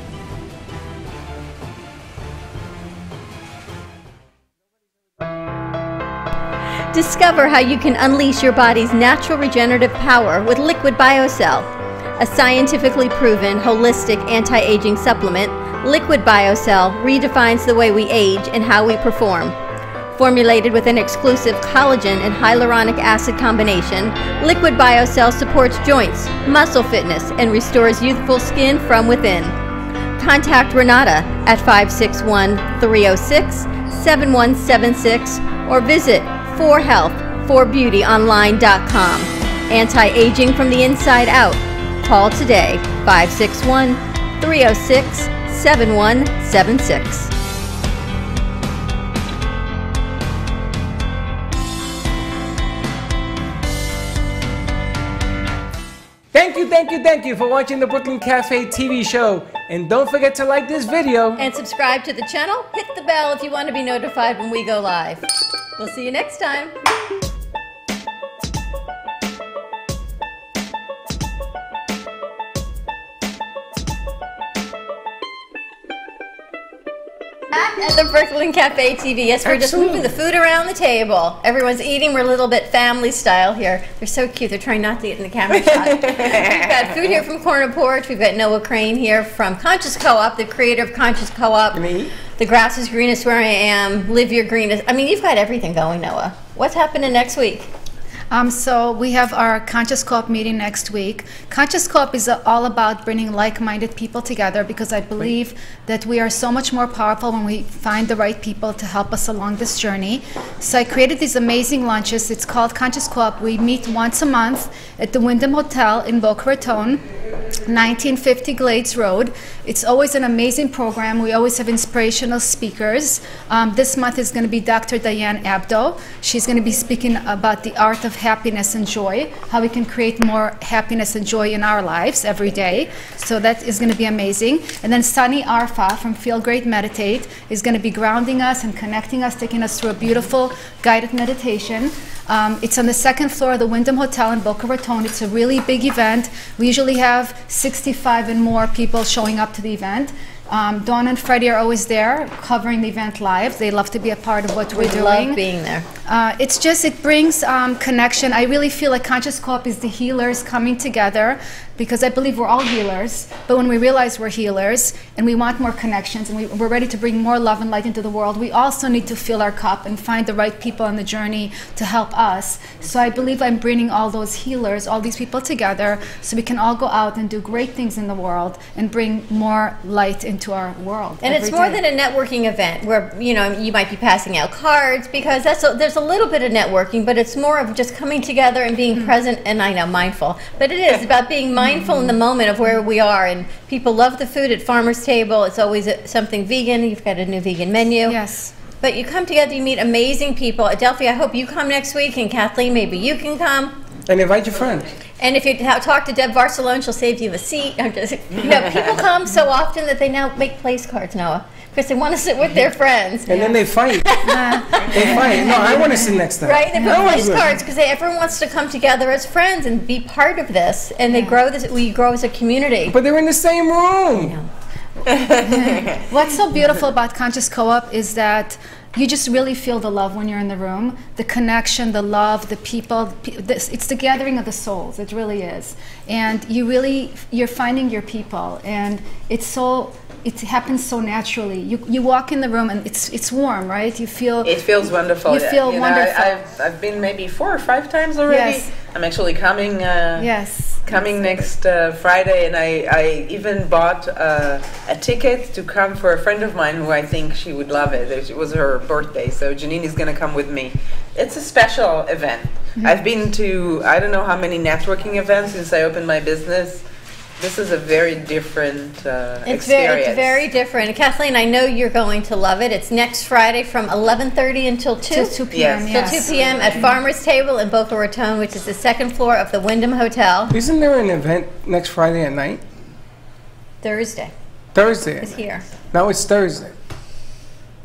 Discover how you can unleash your body's natural regenerative power with Liquid BioCell. A scientifically proven, holistic anti-aging supplement, Liquid BioCell redefines the way we age and how we perform. Formulated with an exclusive collagen and hyaluronic acid combination, Liquid BioCell supports joints, muscle fitness, and restores youthful skin from within. Contact Renata at 561-306-7176 or visit forhealth4beautyonline.com. Anti-aging from the inside out. Call today, 561-306-7176. Thank you for watching the Brooklyn Cafe TV show. And don't forget to like this video. And subscribe to the channel. Hit the bell if you want to be notified when we go live. We'll see you next time. Back at the Brooklyn Cafe TV. Yes, we're just moving the food around the table. Everyone's eating. We're a little bit family style here. They're so cute. They're trying not to get in the camera shot. We've got food here from Corner Porch. We've got Noah Crane here from Conscious Co-op, the creator of Conscious Co-op. Me. The grass is greenest where I am. Live your greenest. I mean, you've got everything going, Noah. What's happening next week? So we have our Conscious Co-op meeting next week. Conscious Co-op is all about bringing like-minded people together because I believe that we are so much more powerful when we find the right people to help us along this journey. So I created these amazing lunches. It's called Conscious Co-op. We meet once a month at the Wyndham Hotel in Boca Raton. 1950 Glades Road. It's always an amazing program. We always have inspirational speakers. This month is going to be Dr. Diane Abdo. She's going to be speaking about the art of happiness and joy, how we can create more happiness and joy in our lives every day. So that is going to be amazing. And then Sunny Arfa from Feel Great Meditate is going to be grounding us and connecting us, taking us through a beautiful guided meditation. It's on the second floor of the Wyndham Hotel in Boca Raton. It's a really big event. We usually have 65 and more people showing up to the event. Dawn and Freddy are always there covering the event live. They love to be a part of what we're doing. We love being there. It's just, it brings connection. I really feel like Conscious Co-op is the healers coming together, because I believe we're all healers, but when we realize we're healers and we want more connections and we're ready to bring more love and light into the world, we also need to fill our cup and find the right people on the journey to help us. So I believe I'm bringing all those healers, all these people together, so we can all go out and do great things in the world and bring more light into our world. And it's more than a networking event where, you know, you might be passing out cards, because there's a little bit of networking, but it's more of just coming together and being present, and I know, mindful. But it is about being mindful in the moment of where we are, and people love the food at Farmer's Table. It's always something vegan. You've got a new vegan menu. Yes. But you come together, you meet amazing people. Adelphi, I hope you come next week, and Kathleen, maybe you can come. And invite your friends. And if you talk to Deb Barcelone, she'll save you a seat. I'm just, you know, people come so often that they now make place cards, Noah, because they want to sit with their friends. And then they fight. They fight. No, I want to sit next to them. Right? They put place cards because everyone wants to come together as friends and be part of this, and they grow this. We grow as a community. But they're in the same room. What's so beautiful about Conscious Co-op is that you just really feel the love when you're in the room, the connection, the love, the people. It's the gathering of the souls. It really is. And you're finding your people, and it happens so naturally. You walk in the room and it's warm, right? You feel it feels wonderful. You feel wonderful. I've been maybe 4 or 5 times already. Yes. I'm actually coming. Coming next Friday, and I even bought a ticket to come for a friend of mine who I think she would love it. It was her birthday, so Janine is going to come with me. It's a special event. Mm-hmm. I've been to I don't know how many networking events since I opened my business. This is a very different experience. It's very different. Kathleen, I know you're going to love it. It's next Friday from 11:30 until 2 p.m. Yes. Till 2 p.m. at Farmer's Table in Boca Raton, which is the second floor of the Wyndham Hotel. Isn't there an event next Friday at night? Thursday. Thursday. It's here. No, it's Thursday.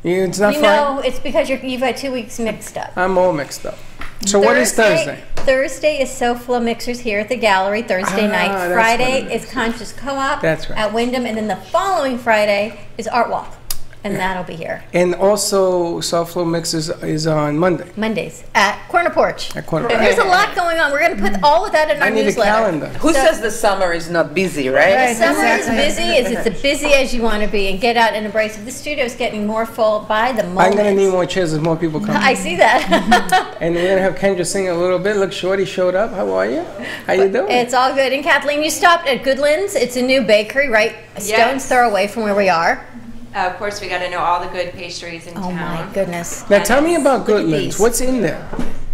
It's not Friday? No, it's because you've had 2 weeks mixed up. I'm all mixed up. So what is Thursday? Thursday is SoFlo Mixers here at the gallery, Thursday night. Friday is Conscious Co-op at Wyndham, and then the following Friday is Art Walk, and that'll be here. And also SoFlo Mixers is on Mondays at Corner Porch. At Corner Porch. There's a lot going on. We're going to put all of that in our newsletter. I need a calendar. Who says the summer is not busy, right? The summer is busy. It's as busy as you want to be, and get out and embrace it. The studio is getting more full by the moment. I'm going to need more chairs as more people come. I see that. And we're going to have Kendra sing a little bit. Look, Shorty showed up. How are you? How you doing? It's all good. And Kathleen, you stopped at Goodlands. It's a new bakery, right? A stone's throw away from where we are. Of course, we got to know all the good pastries in town. Oh my goodness! Now tell me about Goodlands. What's in there?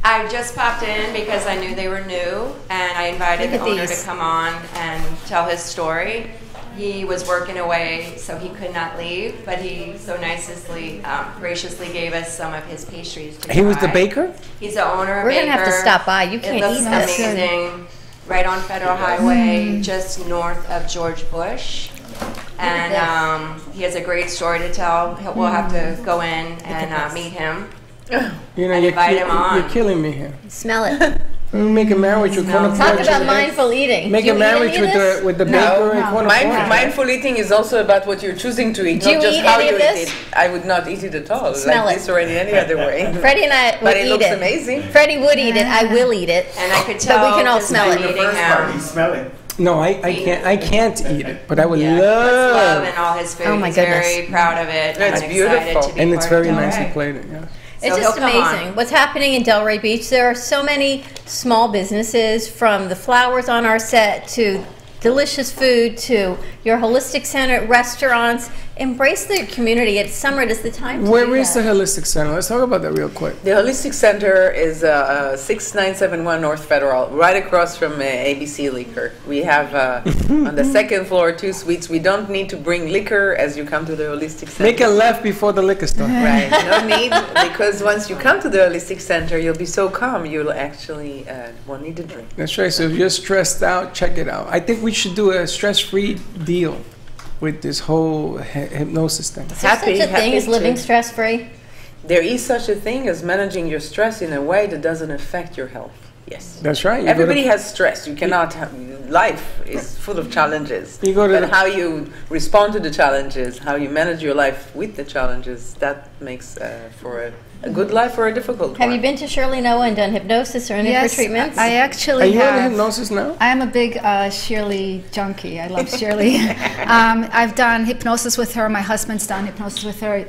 I just popped in because I knew they were new, and I invited the owner to come on and tell his story. He was working away, so he could not leave, but he so graciously gave us some of his pastries to try. He was the baker? He's the owner. We're gonna have to stop by. You can't eat this. It looks amazing. Right on Federal Highway, just north of George Bush. And he has a great story to tell. We'll have to go in and meet him. You know, invite him on. You're killing me here. Smell it. Make a marriage with Corner Porch. Talk about mindful eating. Make a marriage with the baker and Corner Porch. Mindful eating is also about what you're choosing to eat, not just how you eat it. I would not eat it at all, like this or any other way. Freddie and I would eat it. But it looks amazing. Freddie would eat it. I will eat it. And I could tell. But we can all smell it. You smell it. No, I can't eat it, but I would love. Love and all his food. Oh my He's goodness. very proud of it. It's beautiful, and it's very nicely plated. Yeah. It's just amazing what's happening in Delray Beach. There are so many small businesses, from the flowers on our set to delicious food to your holistic center, restaurants, embrace the community. It's summer. It's the time to Where do is the that. Holistic Center? Let's talk about that real quick. The Holistic Center is 6971 North Federal, right across from ABC Liquor. We have on the second floor 2 suites. We don't need to bring liquor as you come to the Holistic Center. Make a left before the liquor store. Right, no need, because once you come to the Holistic Center, you'll be so calm, you'll actually won't need to drink. That's right. So if you're stressed out, check it out. I think we should do a stress-free deal with this whole hypnosis thing. Is there such a thing as living stress-free? There is such a thing as managing your stress in a way that doesn't affect your health. Yes. That's right. Everybody has stress. You cannot have, life is full of challenges. But how you respond to the challenges, how you manage your life with the challenges, that makes for a good life or a difficult one. Have you been to Shirley Noah and done hypnosis or any of her treatments? I actually Are you have. in hypnosis now? I am a big Shirley junkie. I love Shirley. I've done hypnosis with her. My husband's done hypnosis with her.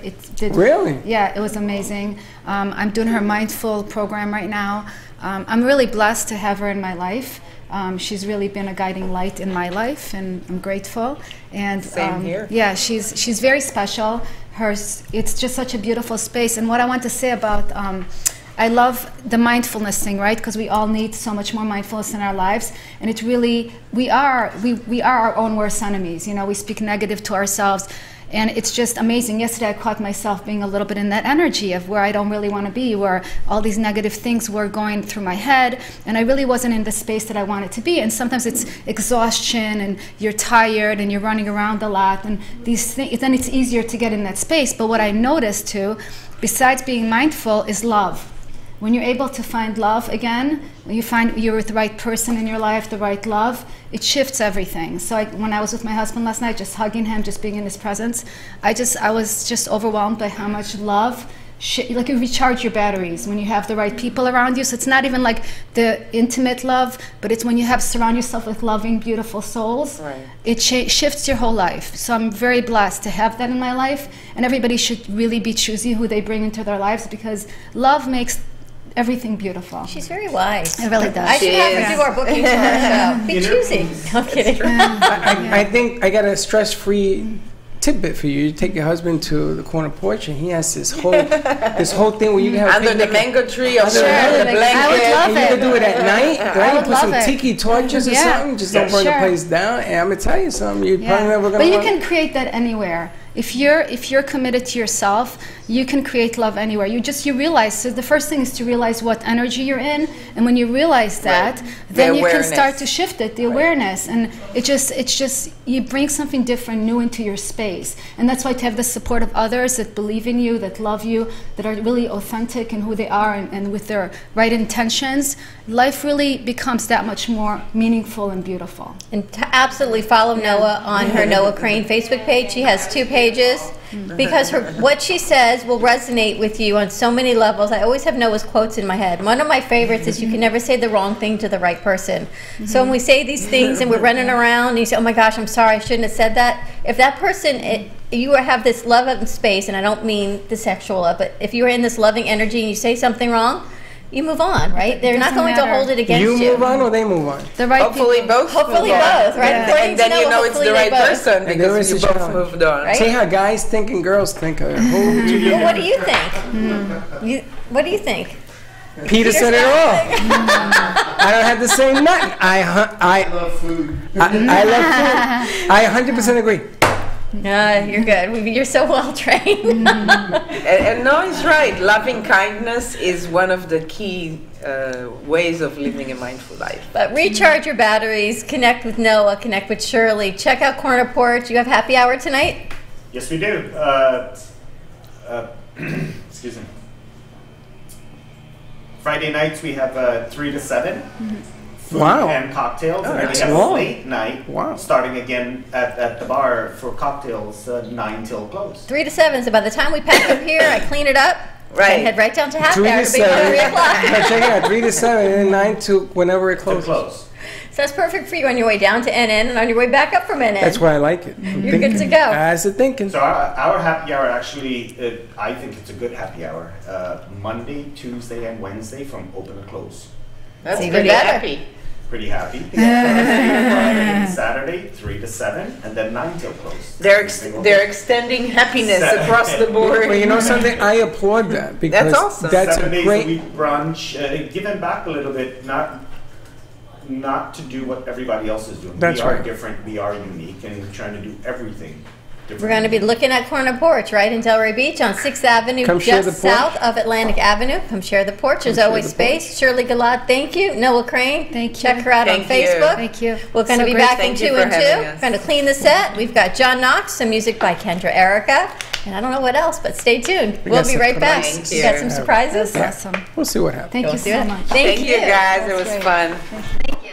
Really? Yeah, it was amazing. I'm doing her mindful program right now. I'm really blessed to have her in my life. She's really been a guiding light in my life, and I'm grateful. And Same here. Yeah, she's very special. It's just such a beautiful space. And what I want to say about, I love the mindfulness thing, right? Because we all need so much more mindfulness in our lives. And it's really, we are our own worst enemies. You know, we speak negative to ourselves. And it's just amazing. Yesterday I caught myself being a little bit in that energy of where I don't really want to be, where all these negative things were going through my head, and I really wasn't in the space that I wanted to be. And sometimes it's exhaustion, and you're tired, and you're running around a lot, and these things, then it's easier to get in that space. But what I noticed too, besides being mindful, is love. When you're able to find love again, when you find you're with the right person in your life, the right love, it shifts everything. So when I was with my husband last night, just hugging him, just being in his presence, I was just overwhelmed by how much love, like you recharge your batteries when you have the right people around you. So it's not even like the intimate love, but it's when you surround yourself with loving, beautiful souls. Right. It shifts your whole life. So I'm very blessed to have that in my life, and everybody should really be choosy who they bring into their lives, because love makes everything beautiful. She's very wise. It really does. I should have her do our bookings for our show. Be choosy. I'm kidding. I think I got a stress-free tidbit for you. You take your husband to the corner porch, and he has this whole thing where you can have under the mango tree, under the blanket. I would love and you can do it at night, right? would Put love some it. tiki torches or something. Just don't burn the place down. And I'm gonna tell you something. You're probably never gonna. But you can create that anywhere. If you're committed to yourself, you can create love anywhere. You realize. So the first thing is to realize what energy you're in, and when you realize that, then you can start to shift it. The awareness, and it's just you bring something different, new into your space, and that's why to have the support of others that believe in you, that love you, that are really authentic in who they are, and with their right intentions, life really becomes that much more meaningful and beautiful. And absolutely follow Noah on her Noah Crane Facebook page. She has 2 pages because what she says will resonate with you on so many levels. I always have Noah's quotes in my head. One of my favorites is, you can never say the wrong thing to the right person. So when we say these things and we're running around and you say, oh my gosh, I'm sorry, I shouldn't have said that. If that person, you have this love of space, and I don't mean the sexual love, but if you're in this loving energy and you say something wrong, you move on, right? They're not going to hold it against you. You move on or they move on? The right Hopefully both. Hopefully both, right? And then you know it's the right person And there because is you a both challenge. moved on. Right? See how guys think and girls think. Well, what do you think? What do you think? Peter said it all. I don't have to say nothing. I love food. I love food. I 100% agree. You're good. You're so well trained. And no, he's right. Loving kindness is one of the key ways of living a mindful life. But recharge your batteries. Connect with Noah. Connect with Shirley. Check out Corner Porch. You have happy hour tonight? Yes, we do. Excuse me. Friday nights we have 3 to 7. Food and cocktails, and then we have a late night, starting again at the bar for cocktails, 9 till close. 3 to 7. So by the time we pack up here, I clean it up, and head right down to happy 3 hour. to To be 3 o'clock. Check it out. 3 to 7, and then 9 to whenever it closes. So that's perfect for you on your way down to NN and on your way back up from NN. That's why I like it. You're good to go. As a thinking. So our happy hour actually, I think it's a good happy hour. Monday, Tuesday, and Wednesday from open to close. That's even pretty better. happy. pretty happy. Friday and Saturday, 3 to 7, and then 9 till close. They're extending happiness across the board. Well, you know something? I applaud that because that's awesome. That's 7 a days great a week brunch, giving back a little bit, not to do what everybody else is doing. That's we are right. different, we are unique, and trying to do everything different. We're going to be looking at Corner Porch right in Delray Beach on 6th Avenue, Come share just the porch. south of Atlantic Avenue. Come share the porch. There's always the porch. space. Shirley Gallad, thank you. Noah Crane, Thank you. check her out Thank on you. Facebook. Thank you. We're going to So be great. back in Thank you 2 for and 2. having us. We're going to clean the set. We've got John Knox, some music by Kendra Erica, and I don't know what else, but stay tuned. We'll got be some right back. surprises. We got some surprises. That's awesome. We'll see what happens. Thank you We'll see so it. much. Thank you guys. It That's was great. fun. Thank you.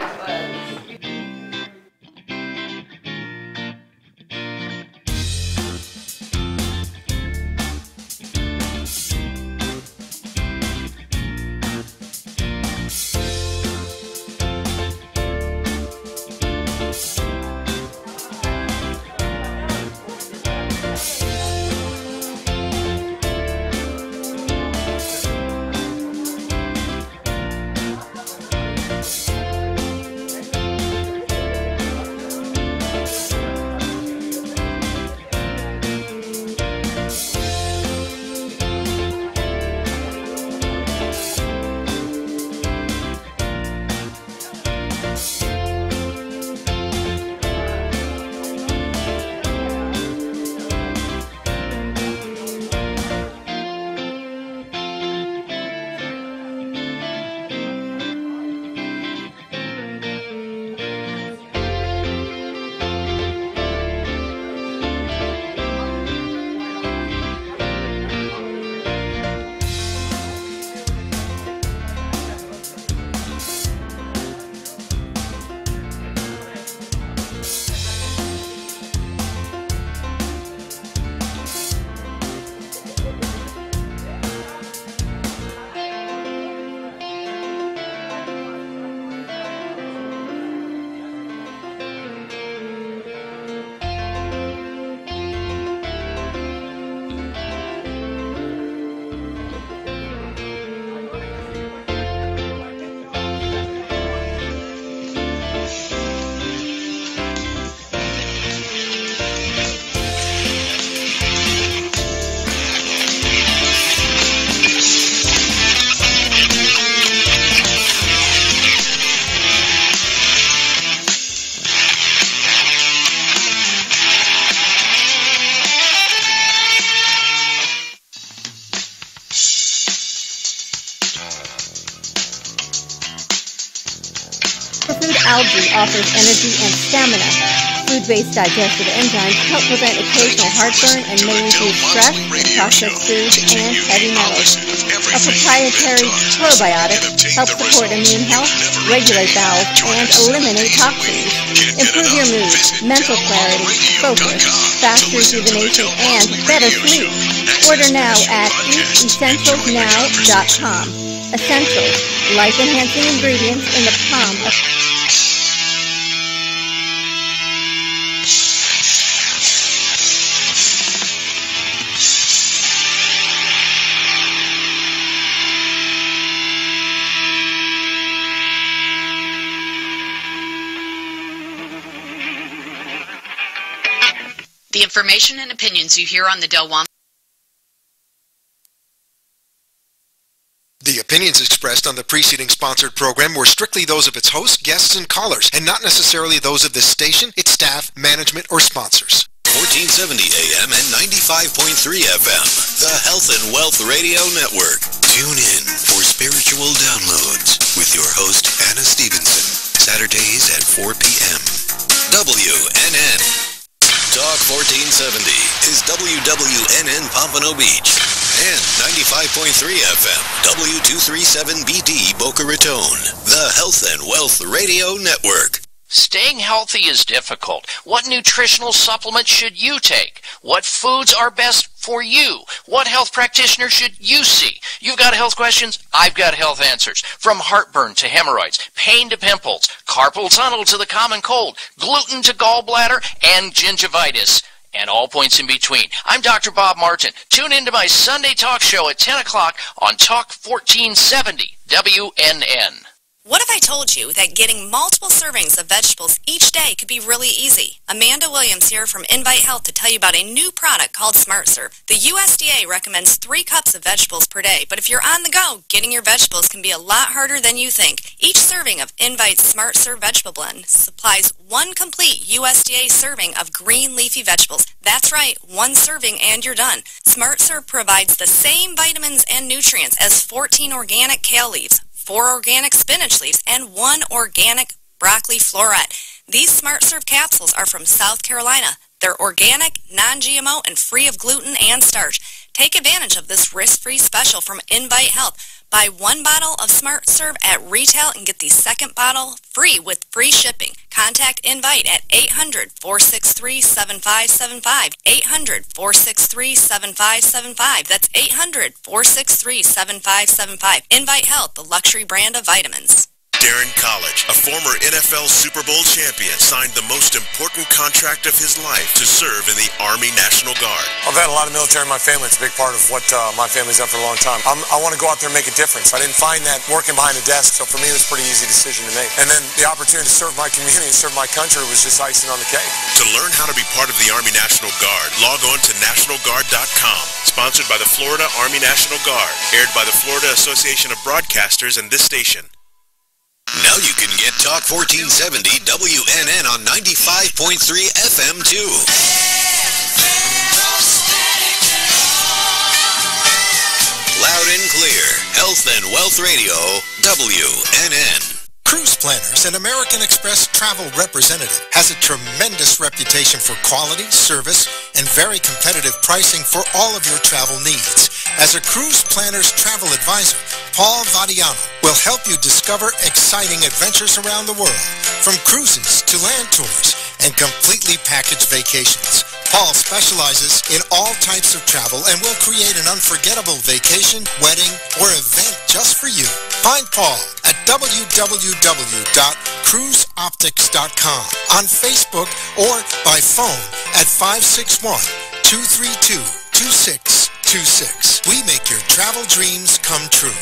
Superfood algae offers energy and stamina. Food-based digestive enzymes help prevent occasional heartburn and may reduce stress from processed foods and heavy metals. A proprietary probiotic helps support immune health, regulate bowels, and eliminate toxins. Improve your mood, mental clarity, focus, fast rejuvenation, and better sleep. Order now at eatessentialsnow.com. Essentials, life-enhancing ingredients in the palm of The information and opinions you hear on the Del Wam. The opinions expressed on the preceding sponsored program were strictly those of its hosts, guests, and callers, and not necessarily those of this station, its staff, management, or sponsors. 1470 AM and 95.3 FM, the Health and Wealth Radio Network. Tune in for spiritual downloads with your host, Anna Stevenson, Saturdays at 4 p.m. WNN. Talk 1470 is WWNN Pompano Beach and 95.3 FM W237BD Boca Raton, the Health and Wealth Radio Network. Staying healthy is difficult. What nutritional supplements should you take? What foods are best for you? What health practitioner should you see? You've got health questions, I've got health answers. From heartburn to hemorrhoids, pain to pimples, carpal tunnel to the common cold, gluten to gallbladder, and gingivitis, and all points in between. I'm Dr. Bob Martin. Tune into my Sunday talk show at 10 o'clock on Talk 1470 WNN. What if I told you that getting multiple servings of vegetables each day could be really easy? Amanda Williams here from Invite Health to tell you about a new product called Smart Serve. The USDA recommends 3 cups of vegetables per day, but if you're on the go, getting your vegetables can be a lot harder than you think. Each serving of Invite's Smart Serve Vegetable Blend supplies 1 complete USDA serving of green leafy vegetables. That's right, 1 serving and you're done. Smart Serve provides the same vitamins and nutrients as 14 organic kale leaves, 4 organic spinach leaves, and 1 organic broccoli floret. These Smart Serve capsules are from South Carolina. They're organic, non-GMO, and free of gluten and starch. Take advantage of this risk-free special from Invite Health. Buy 1 bottle of Smart Serve at retail and get the second bottle free with free shipping. Contact Invite at 800-463-7575. 800-463-7575. That's 800-463-7575. Invite Health, the luxury brand of vitamins. Darren College, a former NFL Super Bowl champion, signed the most important contract of his life to serve in the Army National Guard. I've had a lot of military in my family. It's a big part of what my family's done for a long time. I want to go out there and make a difference. I didn't find that working behind a desk, so for me it was a pretty easy decision to make. And then the opportunity to serve my community and serve my country was just icing on the cake. To learn how to be part of the Army National Guard, log on to nationalguard.com. Sponsored by the Florida Army National Guard. Aired by the Florida Association of Broadcasters and this station. Now you can get Talk 1470 WNN on 95.3 FM too. Loud and clear. Health and Wealth Radio, WNN. Cruise Planners, an American Express travel representative, has a tremendous reputation for quality, service, and very competitive pricing for all of your travel needs. As a Cruise Planners travel advisor, Paul Vadiano will help you discover exciting adventures around the world, from cruises to land tours and completely packaged vacations. Paul specializes in all types of travel and will create an unforgettable vacation, wedding, or event just for you. Find Paul at www.cruiseoptics.com, on Facebook, or by phone at 561-232-2626. We make your travel dreams come true.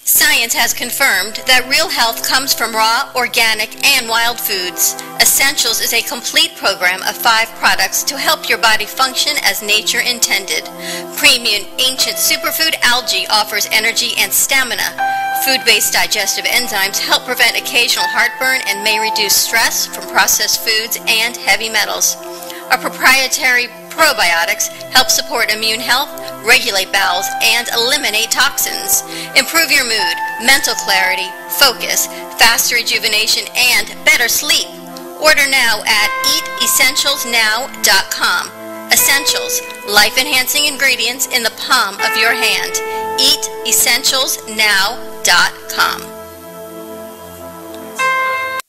Science has confirmed that real health comes from raw, organic, and wild foods. Essentials is a complete program of 5 products to help your body function as nature intended. Premium Ancient Superfood Algae offers energy and stamina. Food-based digestive enzymes help prevent occasional heartburn and may reduce stress from processed foods and heavy metals. Our proprietary probiotics help support immune health, regulate bowels, and eliminate toxins. Improve your mood, mental clarity, focus, faster rejuvenation, and better sleep. Order now at eatessentialsnow.com. Essentials, life-enhancing ingredients in the palm of your hand. eatessentialsnow.com.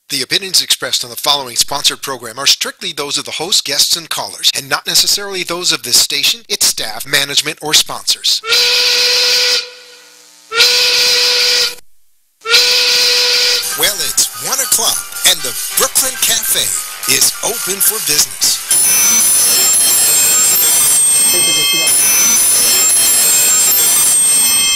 The opinions expressed on the following sponsored program are strictly those of the host, guests, and callers, and not necessarily those of this station, its staff, management, or sponsors. Well, it's 1 o'clock, and the Brooklyn Cafe is open for business.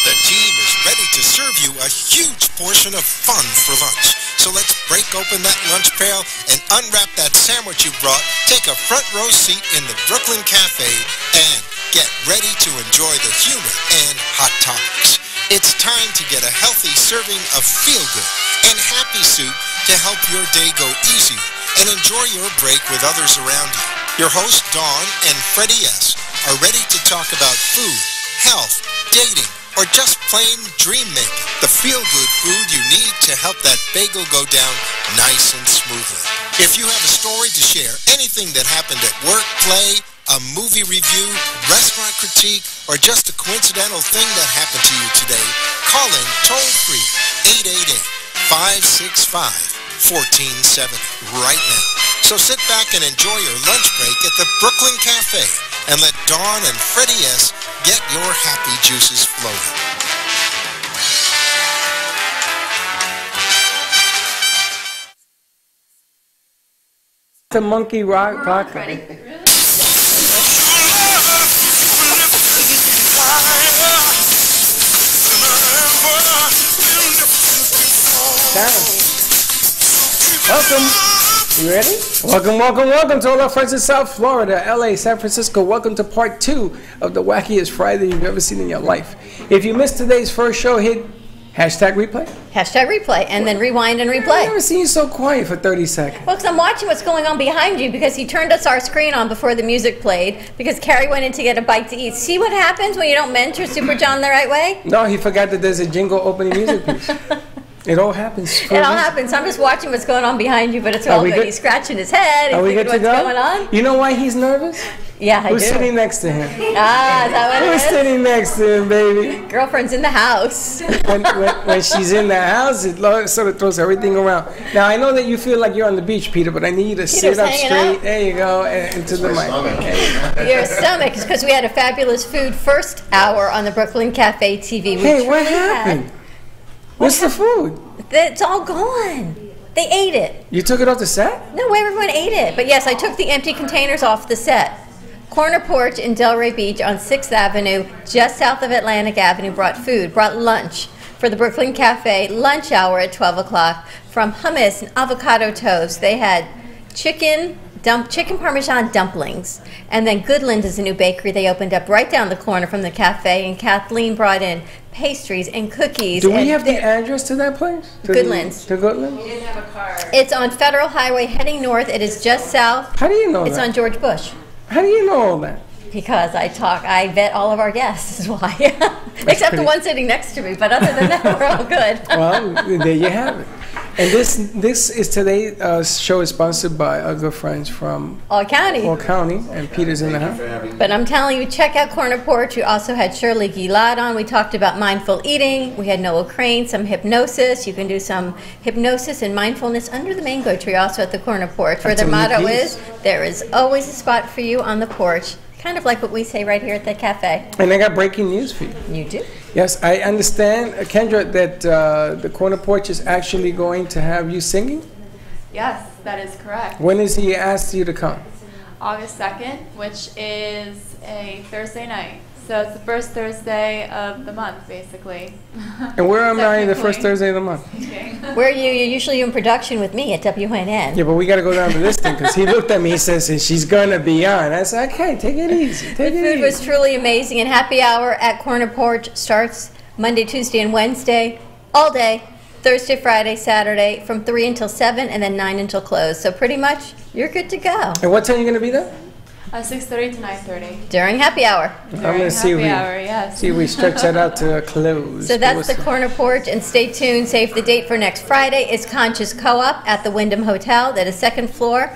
The team is ready to serve you a huge portion of fun for lunch. So let's break open that lunch pail and unwrap that sandwich you brought, take a front row seat in the Brooklyn Cafe, and get ready to enjoy the humor and hot topics. It's time to get a healthy serving of feel-good and happy soup to help your day go easier and enjoy your break with others around you. Your hosts, Dawn and Freddy S., are ready to talk about food, health, dating, or just plain dream making. The feel-good food you need to help that bagel go down nice and smoothly. If you have a story to share, anything that happened at work, play, a movie review, restaurant critique, or just a coincidental thing that happened to you today, call in toll-free 888-565-1470 right now. So sit back and enjoy your lunch break at the Brooklyn Cafe and let Dawn and Freddy S. get your happy juices flowing. The monkey rock. Welcome. You ready? Welcome to all our friends in South Florida, LA, San Francisco. Welcome to part 2 of the wackiest Friday you've ever seen in your life. If you missed today's first show, hit #replay. #replay, and then rewind and replay. I've never seen you so quiet for 30 seconds. Well, because I'm watching what's going on behind you, because he turned us our screen on before the music played, because Carrie went in to get a bite to eat. See what happens when you don't mentor Super John the right way? No, he forgot that there's a jingle opening music piece. It all happens. It all happens. I'm just watching what's going on behind you, but it's all good. He's scratching his head. Are we He's good thinking to what's go? going on. You know why he's nervous? Yeah, I do. Who's sitting next to him? Ah, is that what it Who's is? sitting next to him, baby? Girlfriend's in the house. When she's in the house, it sort of throws everything around. Now, I know that you feel like you're on the beach, Peter, but I need you to sit up straight. Out. There you go, and to the mic. Your stomach is because we had a fabulous food first hour on the Brooklyn Cafe TV. Hey, what happened? What's the food? It's all gone. They ate it. You took it off the set? No, everyone ate it. But yes, I took the empty containers off the set. Corner Porch in Delray Beach on 6th Avenue, just south of Atlantic Avenue, brought lunch for the Brooklyn Cafe lunch hour at 12 o'clock from hummus and avocado toast. They had chicken Parmesan dumplings. And then Goodland is a new bakery they opened up right down the corner from the cafe, and Kathleen brought in pastries and cookies. Do we have the address to that place? Goodland's. To Goodland? You didn't have a car. It's on Federal Highway heading north. It is just south. How do you know It's that? on George Bush. How do you know all that? Because I vet all of our guests, is why. Except the one sitting next to me, but other than that, we're all good. Well, there you have it. And this is today's show is sponsored by our good friends from All County. And Peter's in the house. But I'm telling you, check out Corner Porch. We also had Shirley Gilad on. We talked about mindful eating. We had Noah Crane, some hypnosis. You can do some hypnosis and mindfulness under the mango tree, also at the Corner Porch, where their motto is, there is always a spot for you on the porch. Kind of like what we say right here at the cafe. And I got breaking news for you. You do? Yes, I understand, Kendra, that the Corner Porch is actually going to have you singing? Yes, that is correct. When is he asked you to come? August 2nd, which is a Thursday night. So it's the first Thursday of the month, basically. And where am I the first Thursday of the month? Okay. Where are you? You're usually in production with me at WNN. Yeah, but we got to go down to this thing, because he looked at me and says, she's going to be on. I said, okay, take it easy. The food was truly amazing, and happy hour at Corner Porch starts Monday, Tuesday, and Wednesday, all day, Thursday, Friday, Saturday, from 3 until 7, and then 9 until close. So pretty much, you're good to go. And what time are you going to be there? 6:30 to 9:30. During happy hour. I'm going to see if we stretch that out to a close. So that's the Corner Porch, and stay tuned. Save the date for next Friday. It's Conscious Co-op at the Wyndham Hotel. That is second floor,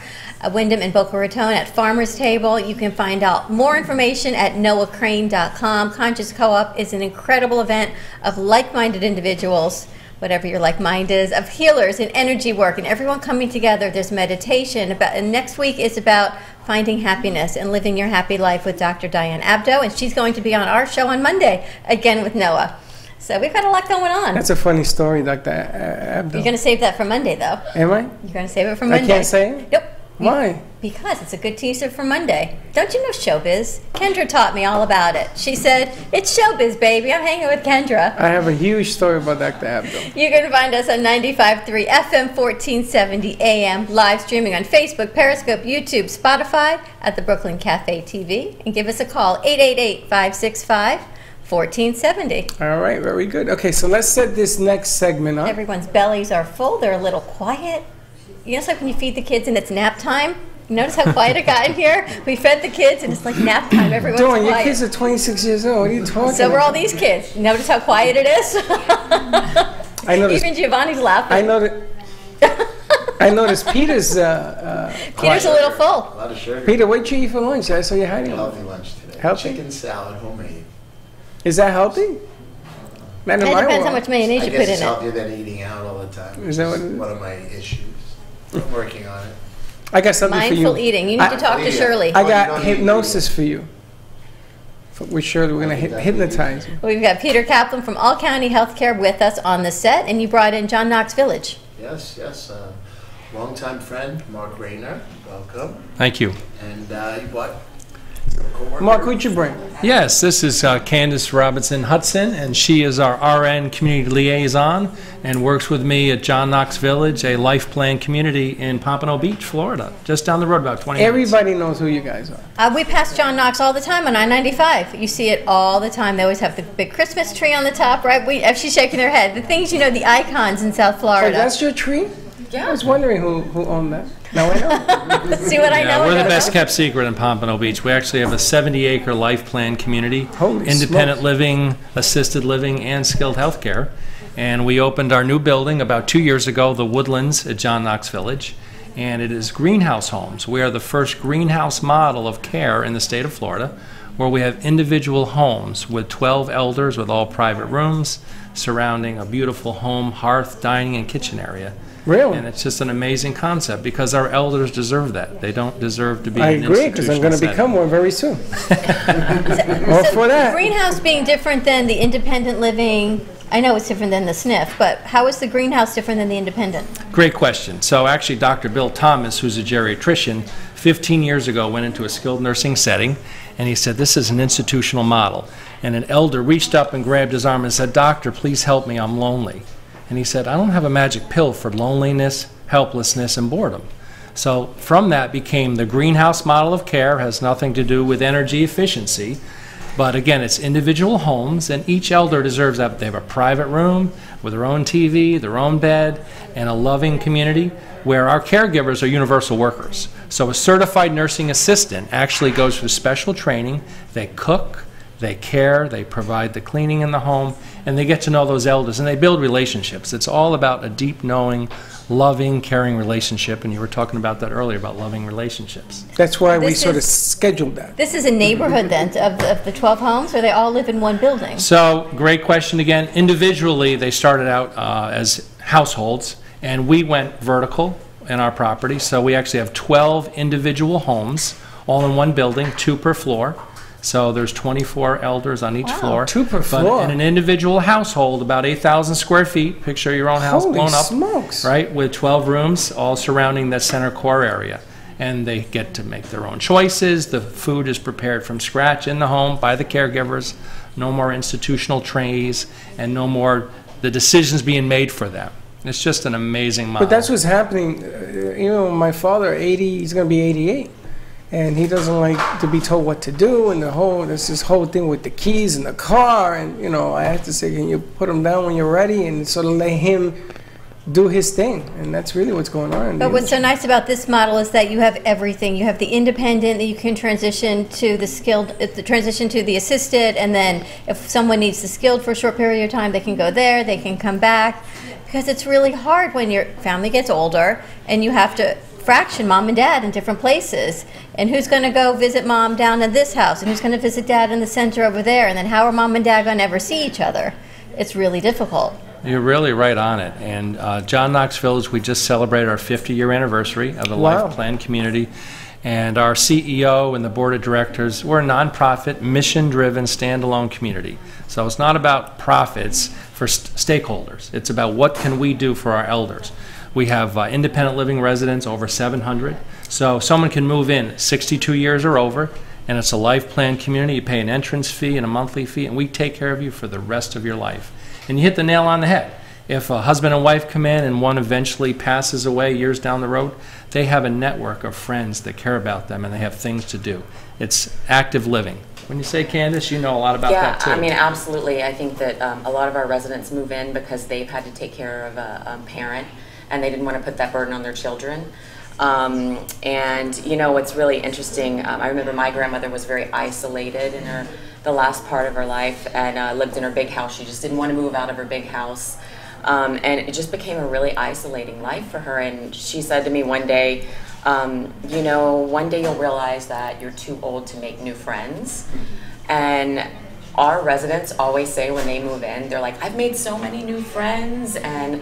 Wyndham in Boca Raton at Farmer's Table. You can find out more information at noahcrane.com. Conscious Co-op is an incredible event of like-minded individuals, whatever your like-mind is, of healers and energy work, and everyone coming together. There's meditation, and next week is about finding happiness and living your happy life with Dr. Diane Abdo, and she's going to be on our show on Monday, again with Noah. So we've got a lot going on. That's a funny story, Dr. Abdo. You're going to save that for Monday, though. Am I? You're going to save it for Monday. I can't say it? Nope. Why? Because it's a good teaser for Monday. Don't you know showbiz? Kendra taught me all about it. She said, it's showbiz, baby. I'm hanging with Kendra. I have a huge story about Dr. Abdo. You can find us on 95.3 FM, 1470 AM, live streaming on Facebook, Periscope, YouTube, Spotify, at the Brooklyn Cafe TV, and give us a call, 888-565-1470. All right, very good. Okay, so let's set this next segment up. Everyone's bellies are full. They're a little quiet. You know, it's like when you feed the kids and it's nap time. You notice how quiet it got in here? We fed the kids and it's like nap time. Everyone's Dawn, quiet. your kids are 26 years old. What are you talking So about? we're all these kids. Notice how quiet it is? I noticed. Even Giovanni's laughing. I noticed Peter's Peter's a little full. A lot of sugar. Peter, what did you eat for lunch? I saw you hiding. Healthy lunch today. Healthy? Chicken salad, homemade. Is that healthy? Not in It my depends how world. much mayonnaise I you guess put it's in it. healthier than eating out all the time. Is that what it is? One of my issues. I'm working on it. I got something for you. Mindful eating. You need to talk to Shirley. I got hypnosis for you. With Shirley, we're going to hypnotize you. We've got Peter Kaplan from All County Healthcare with us on the set, and you brought in John Knox Village. Yes, yes. Longtime friend, Mark Rayner. Welcome. Thank you. And what? Mark, who'd you bring? Yes, this is Candace Robinson Hudson, and she is our RN community liaison and works with me at John Knox Village, a life plan community in Pompano Beach, Florida, just down the road about 20 minutes. Everybody knows who you guys are. We pass John Knox all the time on I-95. You see it all the time. They always have the big Christmas tree on the top, right? She's shaking her head. The things, the icons in South Florida. Oh, that's your tree? Yeah. I was wondering who owned that. Now I know. See what I know? We're the best kept secret in Pompano Beach. We actually have a 70-acre life plan community, Holy independent smokes. living, assisted living, and skilled health care. And we opened our new building about 2 years ago, the Woodlands at John Knox Village. And it is greenhouse homes. We are the first greenhouse model of care in the state of Florida, where we have individual homes with 12 elders with all private rooms surrounding a beautiful home, hearth, dining, and kitchen area. Really? And it's just an amazing concept because our elders deserve that. They don't deserve to be I in an agree, because I'm going to become one very soon. Well, for that. Greenhouse being different than the independent living, I know it's different than the SNF, but how is the greenhouse different than the independent? Great question. So actually, Dr. Bill Thomas, who's a geriatrician, 15 years ago went into a skilled nursing setting, and he said, this is an institutional model. And an elder reached up and grabbed his arm and said, Doctor, please help me, I'm lonely. And he said, I don't have a magic pill for loneliness, helplessness, and boredom. So from that became the greenhouse model of care. Has nothing to do with energy efficiency. But again, it's individual homes, and each elder deserves that. They have a private room with their own TV, their own bed, and a loving community where our caregivers are universal workers. So a certified nursing assistant actually goes through special training. They cook, they care, they provide the cleaning in the home, and they get to know those elders, and they build relationships. It's all about a deep knowing, loving, caring relationship, and you were talking about that earlier, about loving relationships. That's why we sort of scheduled that. This is a neighborhood then of the 12 homes, or they all live in one building? So, great question again. Individually, they started out as households, and we went vertical in our property. So we actually have 12 individual homes, all in one building, 2 per floor. So there's 24 elders on each floor. 2 per But floor. in an individual household, about 8,000 square feet, picture your own house Holy blown up, smokes. right, with 12 rooms all surrounding that center core area. And they get to make their own choices. The food is prepared from scratch in the home by the caregivers. No more institutional trays, and no more the decisions being made for them. It's just an amazing model. But that's what's happening. My father, 80, he's going to be 88. And he doesn't like to be told what to do, and there's this whole thing with the keys in the car, and I have to say, can you put him down when you're ready, and sort of let him do his thing, and that's really what's going on. But what's so nice about this model is that you have everything. You have the independent that you can transition to the skilled, transition to the assisted, and then if someone needs the skilled for a short period of time, they can go there, they can come back, because it's really hard when your family gets older and you have to fraction mom and dad in different places, and who's going to go visit mom down in this house, and who's going to visit dad in the center over there, and then how are mom and dad going to ever see each other? It's really difficult. You're really right on it. And John Knox Village, we just celebrated our 50-year anniversary of the Wow. Life Plan community. And our CEO and the board of directors, we're a nonprofit, mission-driven, standalone community. So it's not about profits for stakeholders. It's about what can we do for our elders. We have independent living residents, over 700. So someone can move in 62 years or over, and it's a life plan community. You pay an entrance fee and a monthly fee, and we take care of you for the rest of your life. And you hit the nail on the head. If a husband and wife come in and one eventually passes away years down the road, they have a network of friends that care about them, and they have things to do. It's active living. When you say Candace, you know a lot about that too. Yeah, I mean, absolutely. I think that a lot of our residents move in because they've had to take care of a parent, and they didn't want to put that burden on their children. And what's really interesting, I remember my grandmother was very isolated in the last part of her life, and lived in her big house. She just didn't want to move out of her big house. And it just became a really isolating life for her. And she said to me one day, one day you'll realize that you're too old to make new friends. And our residents always say when they move in, they're like, I've made so many new friends, and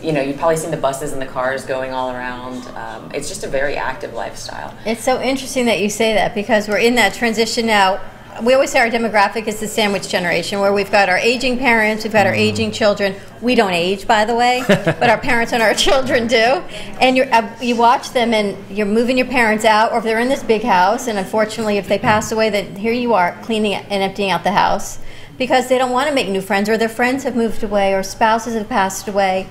you've probably seen the buses and the cars going all around. It's just a very active lifestyle. It's so interesting that you say that, because we're in that transition now. we always say our demographic is the sandwich generation, where we've got our aging parents, we've got our aging children. We don't age, by the way, but our parents and our children do. And you watch them, and you're moving your parents out, or if they're in this big house, and unfortunately, if they pass away, then here you are cleaning and emptying out the house because they don't want to make new friends, or their friends have moved away, or spouses have passed away.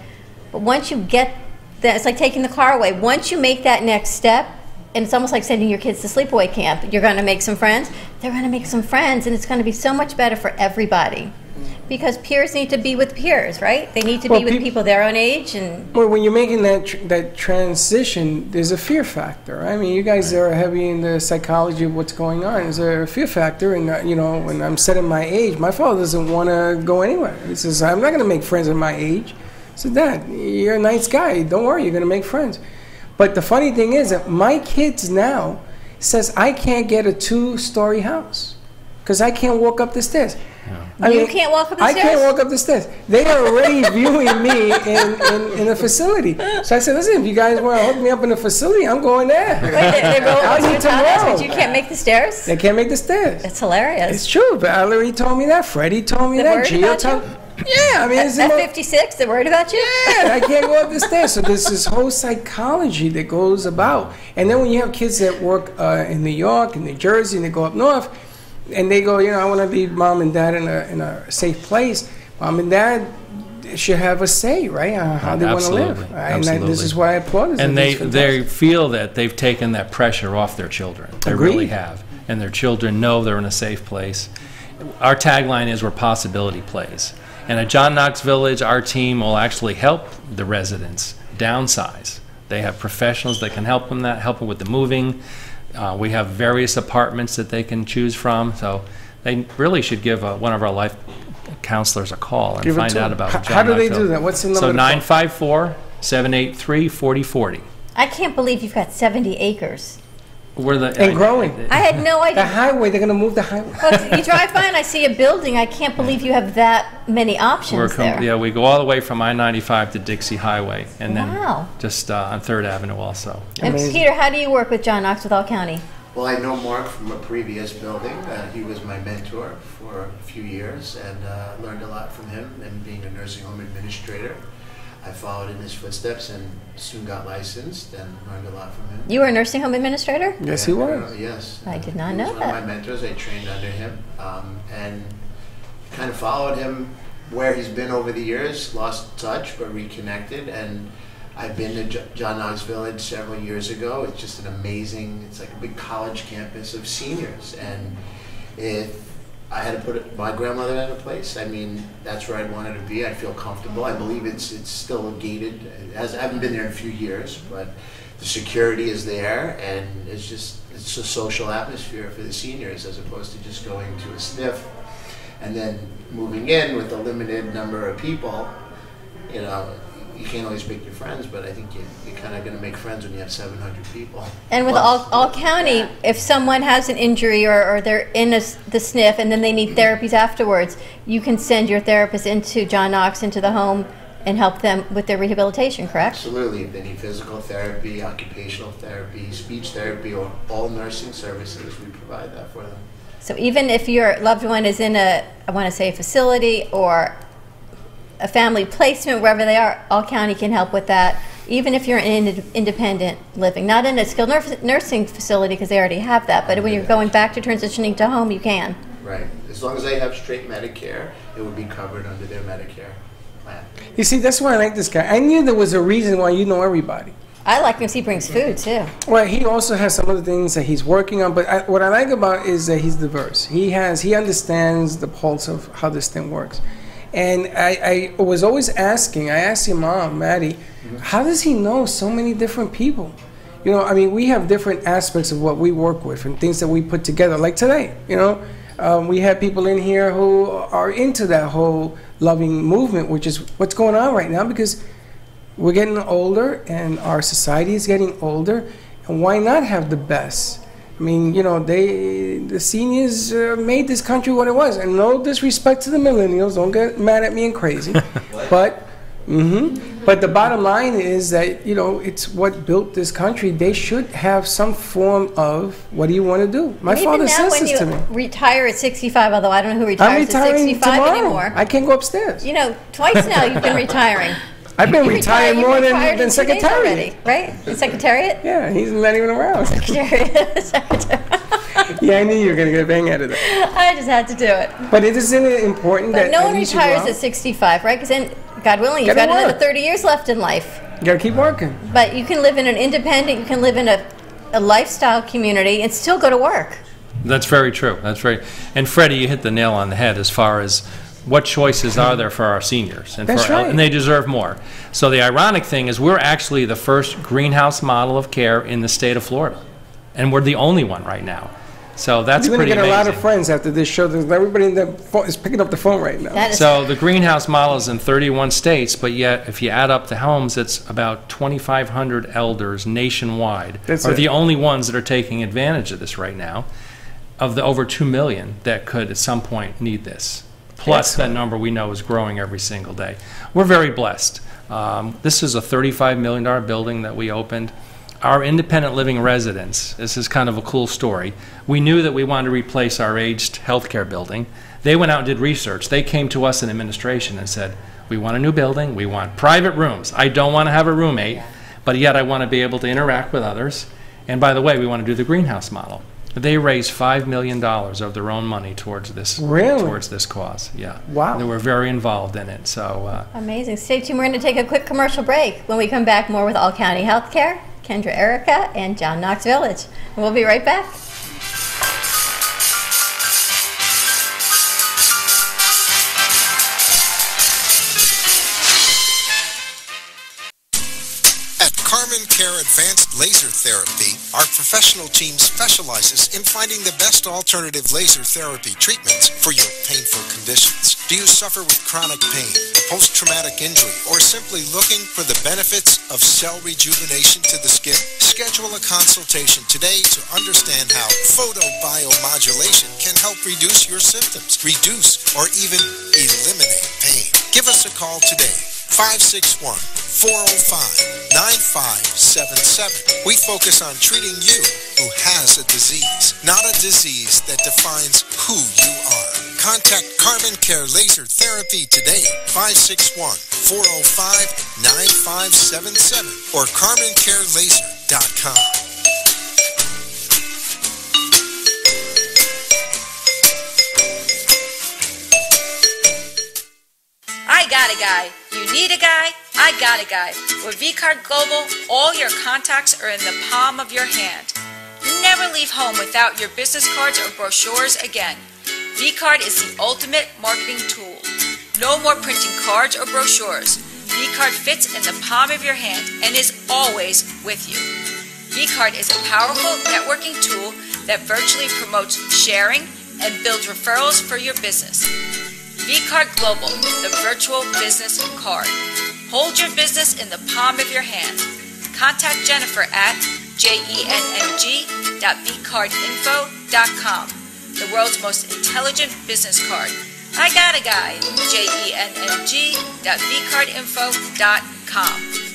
But once you get that, it's like taking the car away. Once you make that next step, and it's almost like sending your kids to sleepaway camp. You're going to make some friends. They're going to make some friends, and it's going to be so much better for everybody. Because peers need to be with peers, right? They need to be with people their own age. And well, when you're making that transition, there's a fear factor. I mean, you guys are heavy in the psychology of what's going on. There's a fear factor, and you know, when I'm setting my age, my father doesn't want to go anywhere. He says, "I'm not going to make friends at my age." I said, "Dad, you're a nice guy. Don't worry, you're going to make friends." But the funny thing is that my kids now says I can't get a 2-story house because I can't walk up the stairs. You can't walk up the stairs? I can't walk up the stairs. They are already viewing me in a facility. So I said, listen, if you guys want to hook me up in a facility, I'm going there. Wait, they go I'll up need to your house, tomorrow. but you can't make the stairs? They can't make the stairs. It's hilarious. It's true. Valerie told me that. Freddie told me They're that. worried Gio about told you? Yeah, I mean, it's at 56, they're worried about you? Yeah, I can't go up the stairs. So there's this whole psychology that goes about. And then when you have kids that work in New York and New Jersey and they go up north and they go, you know, I want to leave mom and dad in a safe place. Mom and dad should have a say, right, on how they want to live. Right? And this is why I applaud this. And they feel that they've taken that pressure off their children. They really have. And their children know they're in a safe place. Our tagline is where possibility plays. And at John Knox Village, our team will actually help the residents downsize. They have professionals that can help them with the moving. We have various apartments that they can choose from. So they really should give one of our life counselors a call and find out about John Knox Village. How do they do that? What's the number? So 954-783-4040. I can't believe you've got 70 acres. And growing. I had no idea. The highway, they're going to move the highway. Well, you drive by and I see a building. I can't believe you have that many options there. Yeah, we go all the way from I-95 to Dixie Highway, and then Wow. just on 3rd Avenue also. And Peter, how do you work with John Knox with All County? Well, I know Mark from a previous building. He was my mentor for a few years and learned a lot from him, and being a nursing home administrator. I followed in his footsteps and soon got licensed and learned a lot from him. You were a nursing home administrator? Yes, he was. Yes. I did not He know was one of that. my mentors. I trained under him and kind of followed him where he's been over the years, lost touch but reconnected. And I've been to John Knox Village several years ago. It's just an amazing, it's like a big college campus of seniors. And if I had to put my grandmother in a place, I mean, that's where I'd wanted to be. I feel comfortable. I believe it's still gated. I haven't been there in a few years, but the security is there, and it's a social atmosphere for the seniors as opposed to just going to a SNF and then moving in with a limited number of people. You know, you can't always make your friends, but I think you're kind of going to make friends when you have 700 people. And with all County, if someone has an injury or they're in the SNF and then they need therapies afterwards, you can send your therapist into John Knox, into the home, and help them with their rehabilitation, correct? Absolutely. If they need physical therapy, occupational therapy, speech therapy, or all nursing services, we provide that for them. So even if your loved one is in a facility or a family placement, wherever they are, All County can help with that. Even if you're in independent living, not in a skilled nursing facility because they already have that, but when you're going back to transitioning to home, you can. Right. As long as they have straight Medicare, it would be covered under their Medicare plan. You see, that's why I like this guy. I knew there was a reason why you know everybody. I like him because he brings food too. Well, he also has some other things that he's working on, but what I like about it is that he's diverse. He understands the pulse of how this thing works. And I was always asking, I asked your mom, Maddie, how does he know so many different people? You know, I mean, we have different aspects of what we work with and things that we put together. Like today, you know, we have people in here who are into that whole loving movement, which is what's going on right now because we're getting older and our society is getting older. And why not have the best? I mean, you know, the seniors made this country what it was. And no disrespect to the millennials, don't get mad at me and crazy. But But the bottom line is that, you know, it's what built this country. They should have some form of, what do you want to do? My father says this to me. Retire at 65, although I don't know who retires at 65 anymore. I can't go upstairs. You know, twice now you've been retiring. I've been retired more than Secretariat. Right? The Secretariat? Yeah, he's not even around. Secretariat. Yeah, I knew you were going to get a bang out of that. I just had to do it. But it isn't important that no one retires at 65, right? Because then, God willing, you've got another 30 years left in life. You got to keep working. But you can live in an independent, you can live in a lifestyle community and still go to work. That's very true. That's right. And Freddie, you hit the nail on the head as far as what choices are there for our seniors, and, and they deserve more. So the ironic thing is we're actually the first greenhouse model of care in the state of Florida, and we're the only one right now. So that's pretty amazing. You're going to get a lot of friends after this show. Everybody in the phone is picking up the phone right now. So the greenhouse model is in 31 states, but yet if you add up the homes, it's about 2,500 elders nationwide are the only ones that are taking advantage of this right now, of the over 2 million that could at some point need this. Plus that number we know is growing every single day. We're very blessed. This is a $35 million building that we opened. Our independent living residents, this is kind of a cool story. We knew that we wanted to replace our aged healthcare building. They went out and did research. They came to us in administration and said, we want a new building, we want private rooms. I don't want to have a roommate, but yet I want to be able to interact with others. And by the way, we want to do the greenhouse model. They raised $5 million of their own money towards this towards this cause. Yeah. Wow. They were very involved in it. So amazing. Stay tuned. We're going to take a quick commercial break. When we come back, more with All County Healthcare, Kendra Erica, and John Knox Village. We'll be right back. Advanced Laser Therapy, our professional team specializes in finding the best alternative laser therapy treatments for your painful conditions. Do you suffer with chronic pain, post-traumatic injury, or simply looking for the benefits of cell rejuvenation to the skin? Schedule a consultation today to understand how photobiomodulation can help reduce your symptoms, reduce or even eliminate pain. Give us a call today. 561-405-9577. We focus on treating you who has a disease, not a disease that defines who you are. Contact Carmen Care Laser Therapy today, 561-405-9577 or CarmenCareLaser.com. I got a guy. You need a guy? I got a guy. With VCard Global, all your contacts are in the palm of your hand. Never leave home without your business cards or brochures again. VCard is the ultimate marketing tool. No more printing cards or brochures. VCard fits in the palm of your hand and is always with you. VCard is a powerful networking tool that virtually promotes sharing and builds referrals for your business. VCard Global, the virtual business card. Hold your business in the palm of your hand. Contact Jennifer at jenng.vcardinfo.com, the world's most intelligent business card. I got a guy, jenng.vcardinfo.com.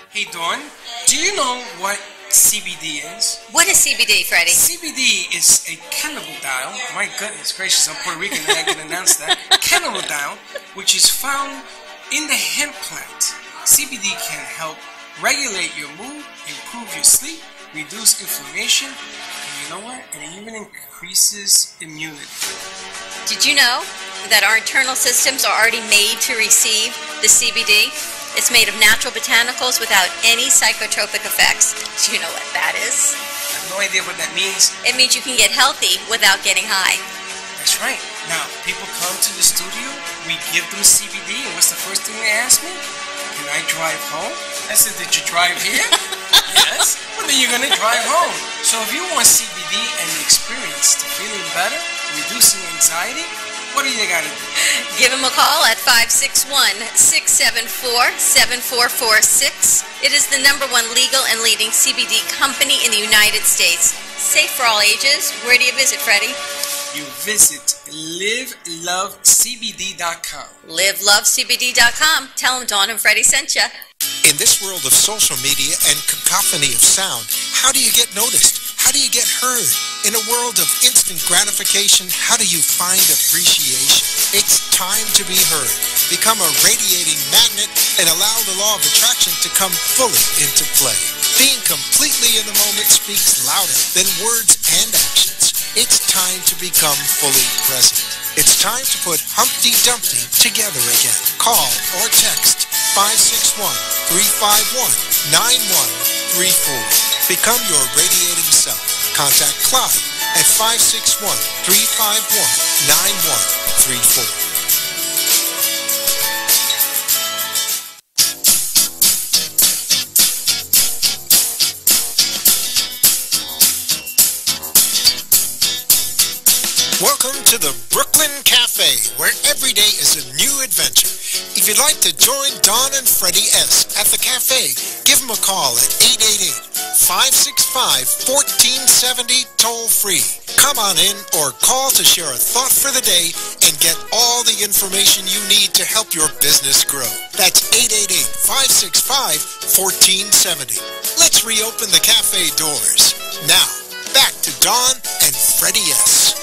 Hey, Dawn, do you know what CBD is? What is CBD, Freddy? CBD is a cannabidiol. My goodness gracious, I'm Puerto Rican and I can announce that. Cannabidiol, which is found in the hemp plant. CBD can help regulate your mood, improve your sleep, reduce inflammation, and you know what? And it even increases immunity. Did you know that our internal systems are already made to receive the CBD? It's made of natural botanicals without any psychotropic effects. Do you know what that is? I have no idea what that means. It means you can get healthy without getting high. That's right. Now, people come to the studio, we give them CBD, and what's the first thing they ask me? Can I drive home? I said, did you drive here? Yes. Well, then you're going to drive home. So if you want CBD and the experience to feeling better, reducing anxiety, What do you got to do? Give him a call at 561-674-7446. It is the #1 legal and leading CBD company in the United States. Safe for all ages. Where do you visit, Freddy? You visit livelovecbd.com. livelovecbd.com. Tell him Dawn and Freddy sent you. In this world of social media and cacophony of sound, how do you get noticed? How do you get heard? In a world of instant gratification, how do you find appreciation? It's time to be heard. Become a radiating magnet and allow the law of attraction to come fully into play. Being completely in the moment speaks louder than words and actions. It's time to become fully present. It's time to put Humpty Dumpty together again. Call or text 561-351-9134. Become your radiating self. Contact Clyde at 561-351-9134. Welcome to the Brooklyn Cafe, where every day is a new adventure. If you'd like to join Dawn and Freddy S. at the cafe, give them a call at 888-565-1470 toll-free. Come on in or call to share a thought for the day and get all the information you need to help your business grow. That's 888-565-1470. Let's reopen the cafe doors. Now, back to Dawn and Freddy S.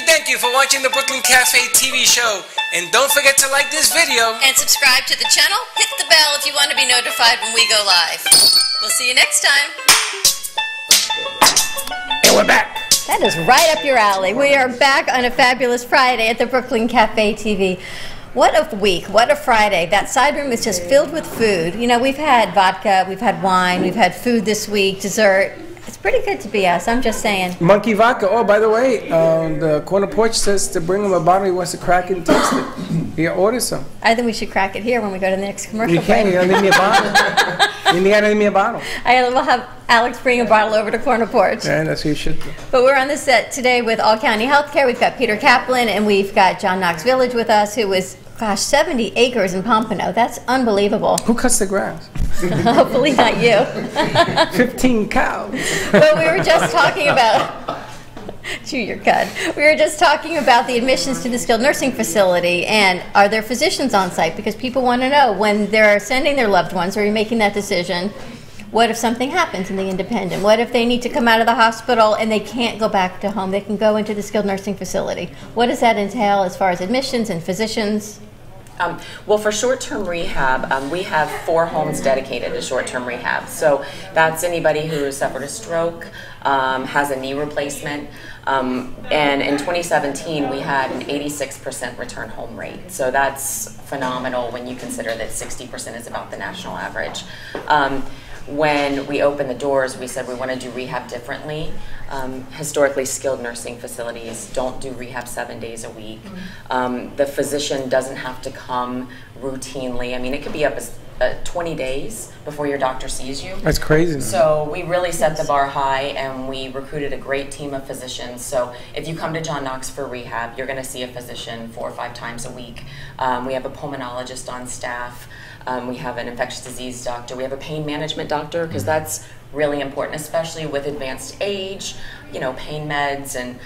Thank you for watching the Brooklyn Cafe TV show. And don't forget to like this video. And subscribe to the channel. Hit the bell if you want to be notified when we go live. We'll see you next time. And we're back. That is right up your alley. We are back on a fabulous Friday at the Brooklyn Cafe TV. What a week, what a Friday. That side room is just filled with food. You know, we've had vodka, we've had wine, we've had food this week, dessert. It's pretty good to be us, I'm just saying. Monkey vodka. Oh, by the way, the corner porch says to bring him a bottle. He wants to crack it and taste it. He ordered some. I think we should crack it here when we go to the next commercial break. You can. You gotta leave me a bottle. You gotta leave me a bottle. We'll have Alex bring a bottle over to corner porch. Yeah, that's what you should do. But we're on the set today with All County Healthcare. We've got Peter Kaplan and we've got John Knox Village with us, who was, 70 acres in Pompano. That's unbelievable. Who cuts the grass? Hopefully not you. 15 cows. But we were just talking about... Chew your cud. We were just talking about the admissions to the skilled nursing facility, and are there physicians on site? Because people want to know when they're sending their loved ones, or you're making that decision, what if something happens in the independent? What if they need to come out of the hospital and they can't go back to home? They can go into the skilled nursing facility. What does that entail as far as admissions and physicians? Well, for short-term rehab, we have 4 homes dedicated to short-term rehab. So that's anybody who has suffered a stroke, has a knee replacement, and in 2017 we had an 86% return home rate. So that's phenomenal when you consider that 60% is about the national average. When we opened the doors, we said we want to do rehab differently. Historically, skilled nursing facilities don't do rehab 7 days a week. The physician doesn't have to come routinely. I mean, it could be up as 20 days before your doctor sees you. That's crazy. So we really set the bar high, and we recruited a great team of physicians. So if you come to John Knox for rehab, you're going to see a physician 4 or 5 times a week. We have a pulmonologist on staff. We have an infectious disease doctor. We have a pain management doctor, because that's really important, especially with advanced age, pain meds, and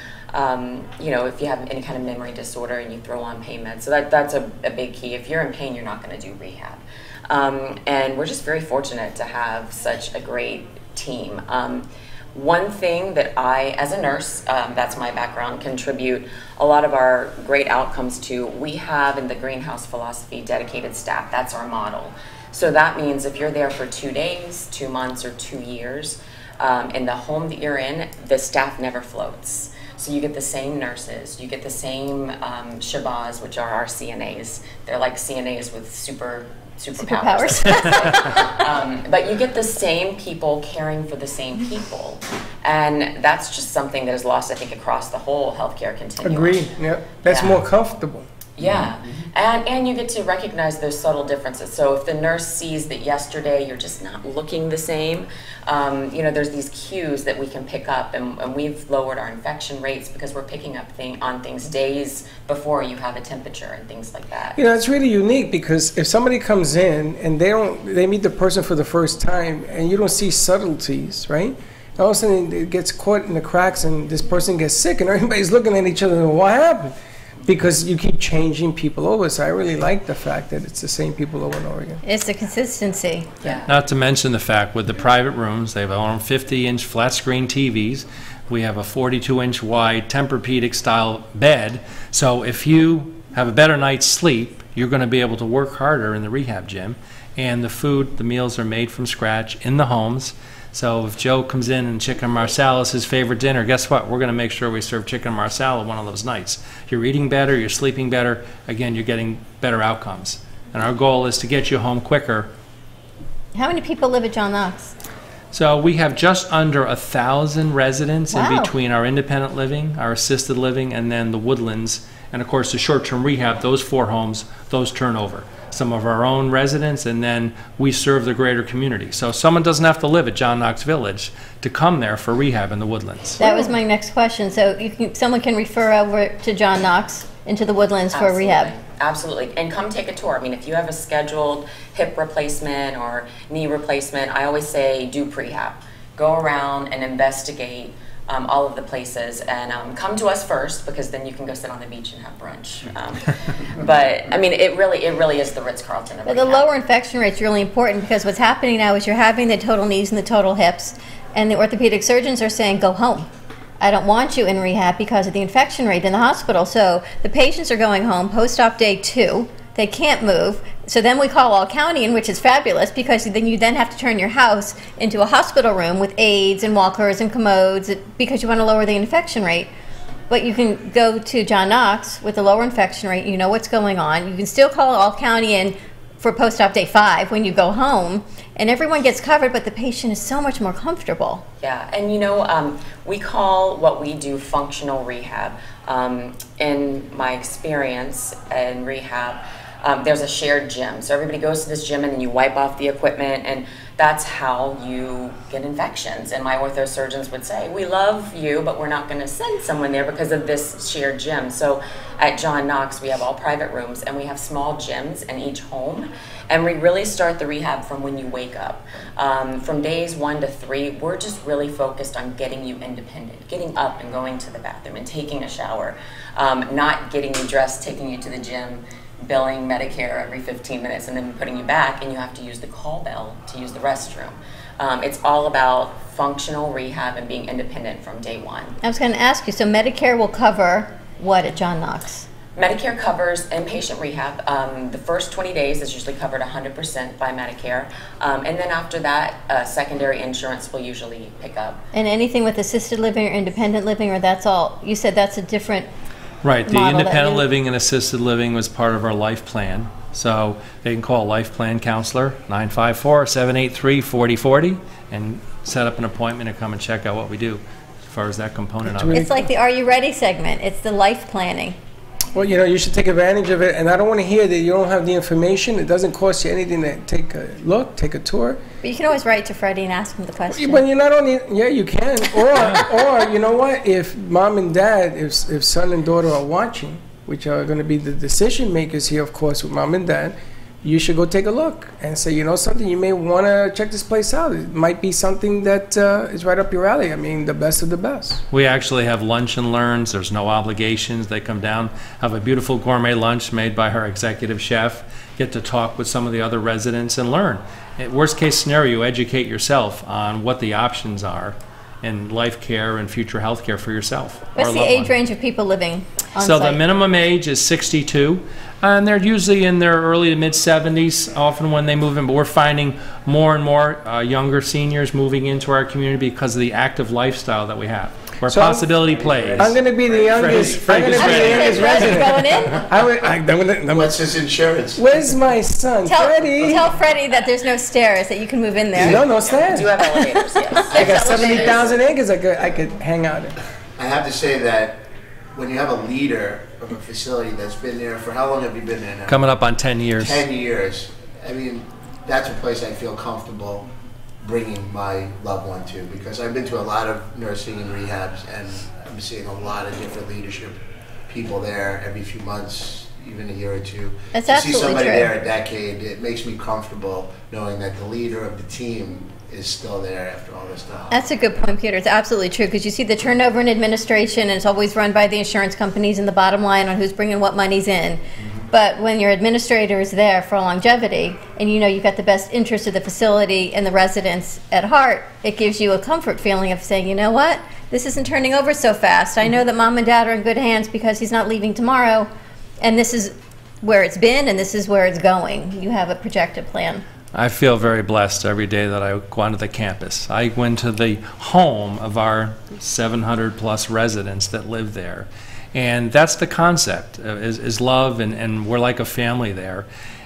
if you have any kind of memory disorder and you throw on pain meds. So that's a big key. If you're in pain, you're not going to do rehab. And we're just very fortunate to have such a great team. One thing that I, as a nurse, that's my background, contribute a lot of our great outcomes to, we have in the greenhouse philosophy dedicated staff. That's our model. So that means if you're there for 2 days, 2 months, or 2 years, in the home that you're in, the staff never floats. So you get the same nurses, you get the same Shabazz, which are our CNAs. They're like CNAs with superpowers. But you get the same people caring for the same people. And that's just something that is lost, I think, across the whole healthcare continuum. Agreed. Yeah. That's more comfortable. Yeah, and you get to recognize those subtle differences. So if the nurse sees that yesterday you're just not looking the same, you know, there's these cues that we can pick up, and we've lowered our infection rates because we're picking up on things days before you have a temperature and things like that. You know, it's really unique because if somebody comes in and they meet the person for the first time and you don't see subtleties, right? All of a sudden it gets caught in the cracks and this person gets sick and everybody's looking at each other and what happened? Because you keep changing people over. So I really like the fact that it's the same people over and over again. It's the consistency. Yeah. Not to mention the fact with the private rooms, they have their own 50-inch flat screen TVs. We have a 42-inch wide Tempur-Pedic style bed. So if you have a better night's sleep, you're going to be able to work harder in the rehab gym. And the food, the meals are made from scratch in the homes. So if Joe comes in and chicken marsala is his favorite dinner, guess what? We're going to make sure we serve chicken marsala one of those nights. You're eating better, you're sleeping better. Again, you're getting better outcomes. And our goal is to get you home quicker. How many people live at John Knox? So we have just under 1,000 residents Wow. in between our independent living, our assisted living, and then the Woodlands. And of course, the short-term rehab, those 4 homes, those turn over. Some of our own residents, and then we serve the greater community. So someone doesn't have to live at John Knox Village to come there for rehab in the Woodlands. That was my next question. So someone can refer over to John Knox into the Woodlands for rehab. Absolutely. And come take a tour. I mean, if you have a scheduled hip replacement or knee replacement, I always say do prehab. Go around and investigate all of the places, and come to us first, because then you can go sit on the beach and have brunch. But I mean, it really is the Ritz-Carlton. But the lower infection rate is really important, because what's happening now is you're having the total knees and the total hips, and the orthopedic surgeons are saying, go home. I don't want you in rehab because of the infection rate in the hospital. So the patients are going home post-op day 2. They can't move. So then we call All County in, which is fabulous, because then you have to turn your house into a hospital room with aides and walkers and commodes, because you want to lower the infection rate. But you can go to John Knox with a lower infection rate. You know what's going on. You can still call All County in for post-op day 5 when you go home, and everyone gets covered, but the patient is so much more comfortable. Yeah, and you know, we call what we do functional rehab. In my experience in rehab, there's a shared gym. So everybody goes to this gym and then you wipe off the equipment, and that's how you get infections. And my ortho surgeons would say, we love you, but we're not going to send someone there because of this shared gym. So at John Knox, we have all private rooms, and we have small gyms in each home. And we really start the rehab from when you wake up. From days 1 to 3, we're just really focused on getting you independent, getting up and going to the bathroom and taking a shower, not getting you dressed, taking you to the gym, billing Medicare every 15 minutes and then putting you back, and you have to use the call bell to use the restroom. It's all about functional rehab and being independent from day 1. I was going to ask you, so Medicare will cover what at John Knox? Medicare covers inpatient rehab. The first 20 days is usually covered 100% by Medicare. And then after that, secondary insurance will usually pick up. And anything with assisted living or independent living, or that's all? You said that's a different Right, the model independent living and assisted living was part of our life plan. So they can call a life plan counselor, 954-783-4040, and set up an appointment and come and check out what we do as far as that component of it. It's like the Are You Ready segment. It's the life planning. Well, you know, you should take advantage of it, and I don't want to hear that you don't have the information. It doesn't cost you anything to take a look, take a tour. But you can always write to Freddy and ask him the question. But you're not only, yeah, you can. Or you know what? If mom and dad, if son and daughter are watching, which are going to be the decision makers here, of course, with mom and dad, you should go take a look and say, you know something, you may want to check this place out. It might be something that is right up your alley. I mean, the best of the best. We actually have lunch and learns. There's no obligations. They come down, have a beautiful gourmet lunch made by her executive chef, get to talk with some of the other residents and learn. Worst case scenario, educate yourself on what the options are in life care and future health care for yourself. What's the age range of people living on So site? the minimum age is 62, and they're usually in their early to mid 70s often when they move in, but we're finding more and more younger seniors moving into our community because of the active lifestyle that we have, where So possibility plays. I'm going to be the youngest. I'm going to be the youngest resident. Going in? What's his insurance? Where's my son, Freddy? Tell Freddy that there's no stairs, that you can move in there. No stairs. We do have elevators, yes. I got 70,000 acres I could hang out in. I have to say that when you have a leader of a facility that's been there for, how long have you been there now? Coming up on 10 years. 10 years. I mean, that's a place I feel comfortable bringing my loved one to, because I've been to a lot of nursing and rehabs, and I'm seeing a lot of different leadership people there every few months, even a year or two. That's to absolutely see somebody true. there a decade, it makes me comfortable knowing that the leader of the team is still there after all this time. That's a good point, Peter. It's absolutely true, because you see the turnover in administration, and it's always run by the insurance companies and the bottom line on who's bringing what monies in. But when your administrator is there for longevity, and you know you've got the best interest of the facility and the residents at heart, it gives you a comfort feeling of saying, you know what, this isn't turning over so fast. I know that mom and dad are in good hands because he's not leaving tomorrow, and this is where it's been and this is where it's going. You have a projected plan. I feel very blessed every day that I go onto the campus. I went to the home of our 700 plus residents that live there. And that's the concept, is love, and we're like a family there.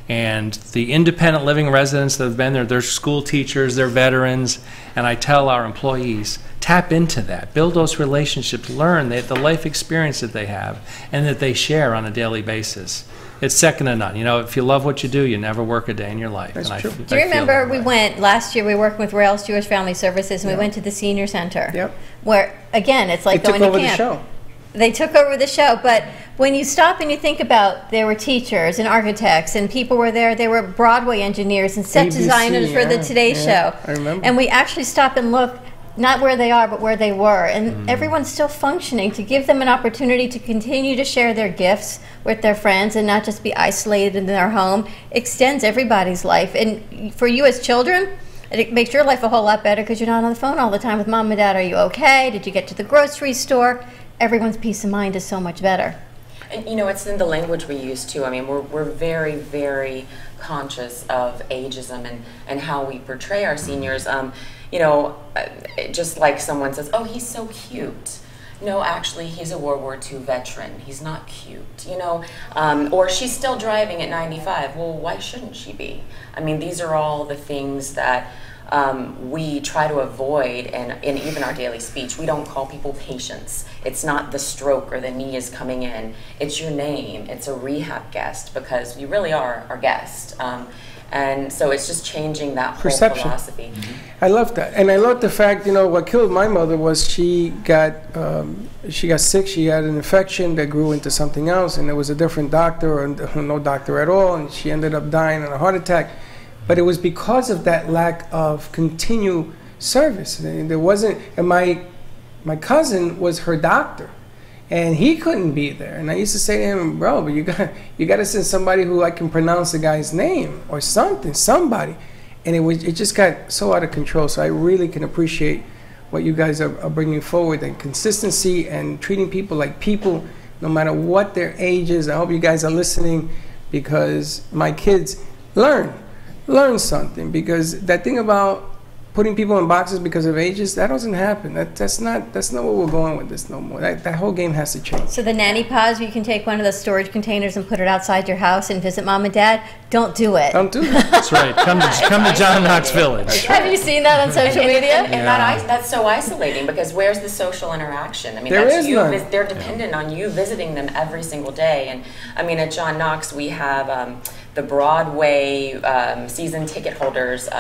And the independent living residents that have been there, they're school teachers, they're veterans, and I tell our employees, tap into that, build those relationships, learn the life experience that they have and that they share on a daily basis. It's second to none. You know, if you love what you do, you never work a day in your life. That's true. Do you remember we went last year? We were working with Rails Jewish Family Services, and we went to the senior center. Yep. Where again, it's like They going took over to the camp. show. They took over the show, but when you stop and you think about, there were teachers and architects, and people were there. They were Broadway engineers and set ABC, designers for the Today Show. I remember. And we actually stop and look, not where they are, but where they were. And everyone's still functioning, to give them an opportunity to continue to share their gifts with their friends and not just be isolated in their home, extends everybody's life. And for you as children, it makes your life a whole lot better because you're not on the phone all the time with mom and dad. Are you okay? Did you get to the grocery store? Everyone's peace of mind is so much better. And you know, it's in the language we use too. I mean, we're very, very conscious of ageism and how we portray our seniors. You know, just like someone says, oh, he's so cute. No, actually, he's a World War II veteran. He's not cute, you know. Or she's still driving at 95. Well, why shouldn't she be? I mean, these are all the things that we try to avoid in even our daily speech. We don't call people patients. It's not the stroke or the knee is coming in. It's your name. It's a rehab guest, because you really are our guest. And so it's just changing that whole Perception. philosophy. I love that, and I love the fact, you know, what killed my mother was she got sick. She had an infection that grew into something else, and there was a different doctor or no doctor at all, and she ended up dying of a heart attack. But it was because of that lack of continued service. And there wasn't, and my cousin was her doctor, and he couldn't be there. And I used to say to him, bro, but you got to send somebody who I can pronounce the guy's name or somebody. And it just got so out of control. So I really can appreciate what you guys are bringing forward, and consistency and treating people like people, no matter what their age is. I hope you guys are listening, because my kids learn something, because that thing about putting people in boxes because of ages, that doesn't happen. That's not what we're going with this no more. That whole game has to change. So the nanny pods, you can take one of those storage containers and put it outside your house and visit mom and dad. Don't do it. Don't do that. That's right. Come to John Knox Village. Have you seen that on social media? And that's so isolating, because where's the social interaction? I mean, There that's is you. none. They're dependent on you visiting them every single day. And I mean, at John Knox, we have the Broadway season ticket holders.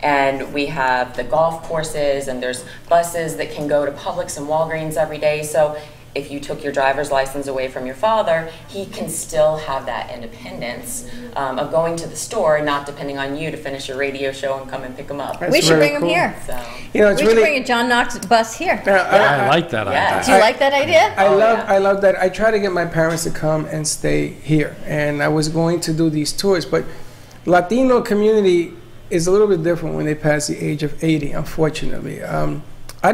And we have the golf courses, and there's buses that can go to Publix and Walgreens every day. So if you took your driver's license away from your father, he can still have that independence of going to the store and not depending on you to finish your radio show and come and pick him up. That's we should very bring him cool. here. You know, it's We should really, bring a John Knox bus here. I like that idea. Do you like that idea? I love that. I try to get my parents to come and stay here, and I was going to do these tours, but Latino community is a little bit different when they pass the age of 80, unfortunately. I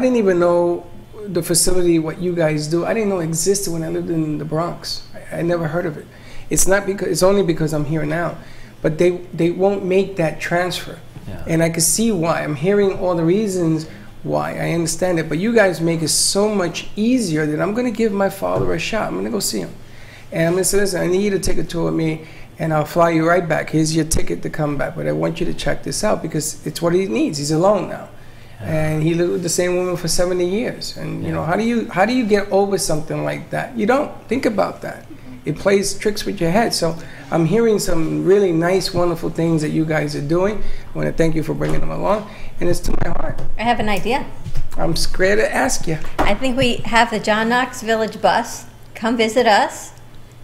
didn't even know the facility, what you guys do, I didn't know existed when I lived in the Bronx. I never heard of it. It's only because I'm here now. But they won't make that transfer. Yeah. And I can see why. I'm hearing all the reasons why. I understand it. But you guys make it so much easier that I'm going to give my father a shot. I'm going to go see him. And I'm going to say, listen, I need you to take a tour with me, and I'll fly you right back. Here's your ticket to come back. But I want you to check this out, because it's what he needs. He's alone now. And he lived with the same woman for 70 years. And you know, how do you get over something like that? You don't think about that. It plays tricks with your head. So I'm hearing some really nice, wonderful things that you guys are doing. I want to thank you for bringing them along. And it's to my heart. I have an idea. I'm scared to ask you. I think we have the John Knox Village bus come visit us.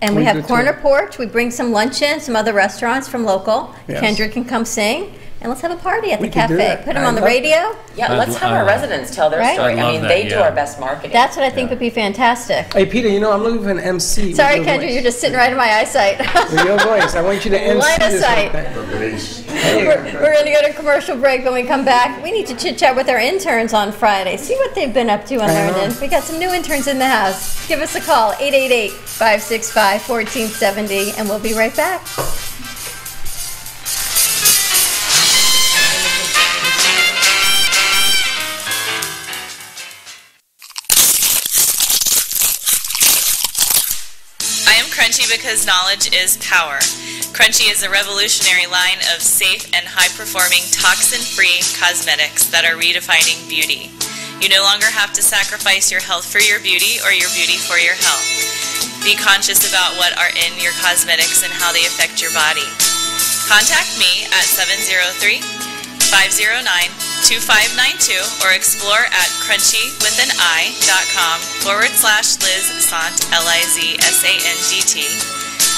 And we have Corner Porch. We bring some lunch in, some other restaurants from local. Yes. Kendrick can come sing. And let's have a party at the can do cafe. that. Put them on the radio. Yeah, let's have our residents tell their Right? story. I I mean, love they that, do yeah. our best marketing. That's what I think would be fantastic. Hey, Peter, you know, I'm looking for an MC. Sorry, with your Kendra, voice. you're just sitting right in my eyesight. With your voice. I want you to MC Line of this sight. whole thing. We're going to go to commercial break. When we come back, we need to chit-chat with our interns on Friday. See what they've been up to and learning. We got some new interns in the house. Give us a call, 888-565-1470, and we'll be right back. Crunchy because knowledge is power. Crunchy is a revolutionary line of safe and high-performing toxin-free cosmetics that are redefining beauty. You no longer have to sacrifice your health for your beauty or your beauty for your health. Be conscious about what are in your cosmetics and how they affect your body. Contact me at 703-509-2592 or explore at crunchywithanI.com/Liz Sant, LIZSANDT.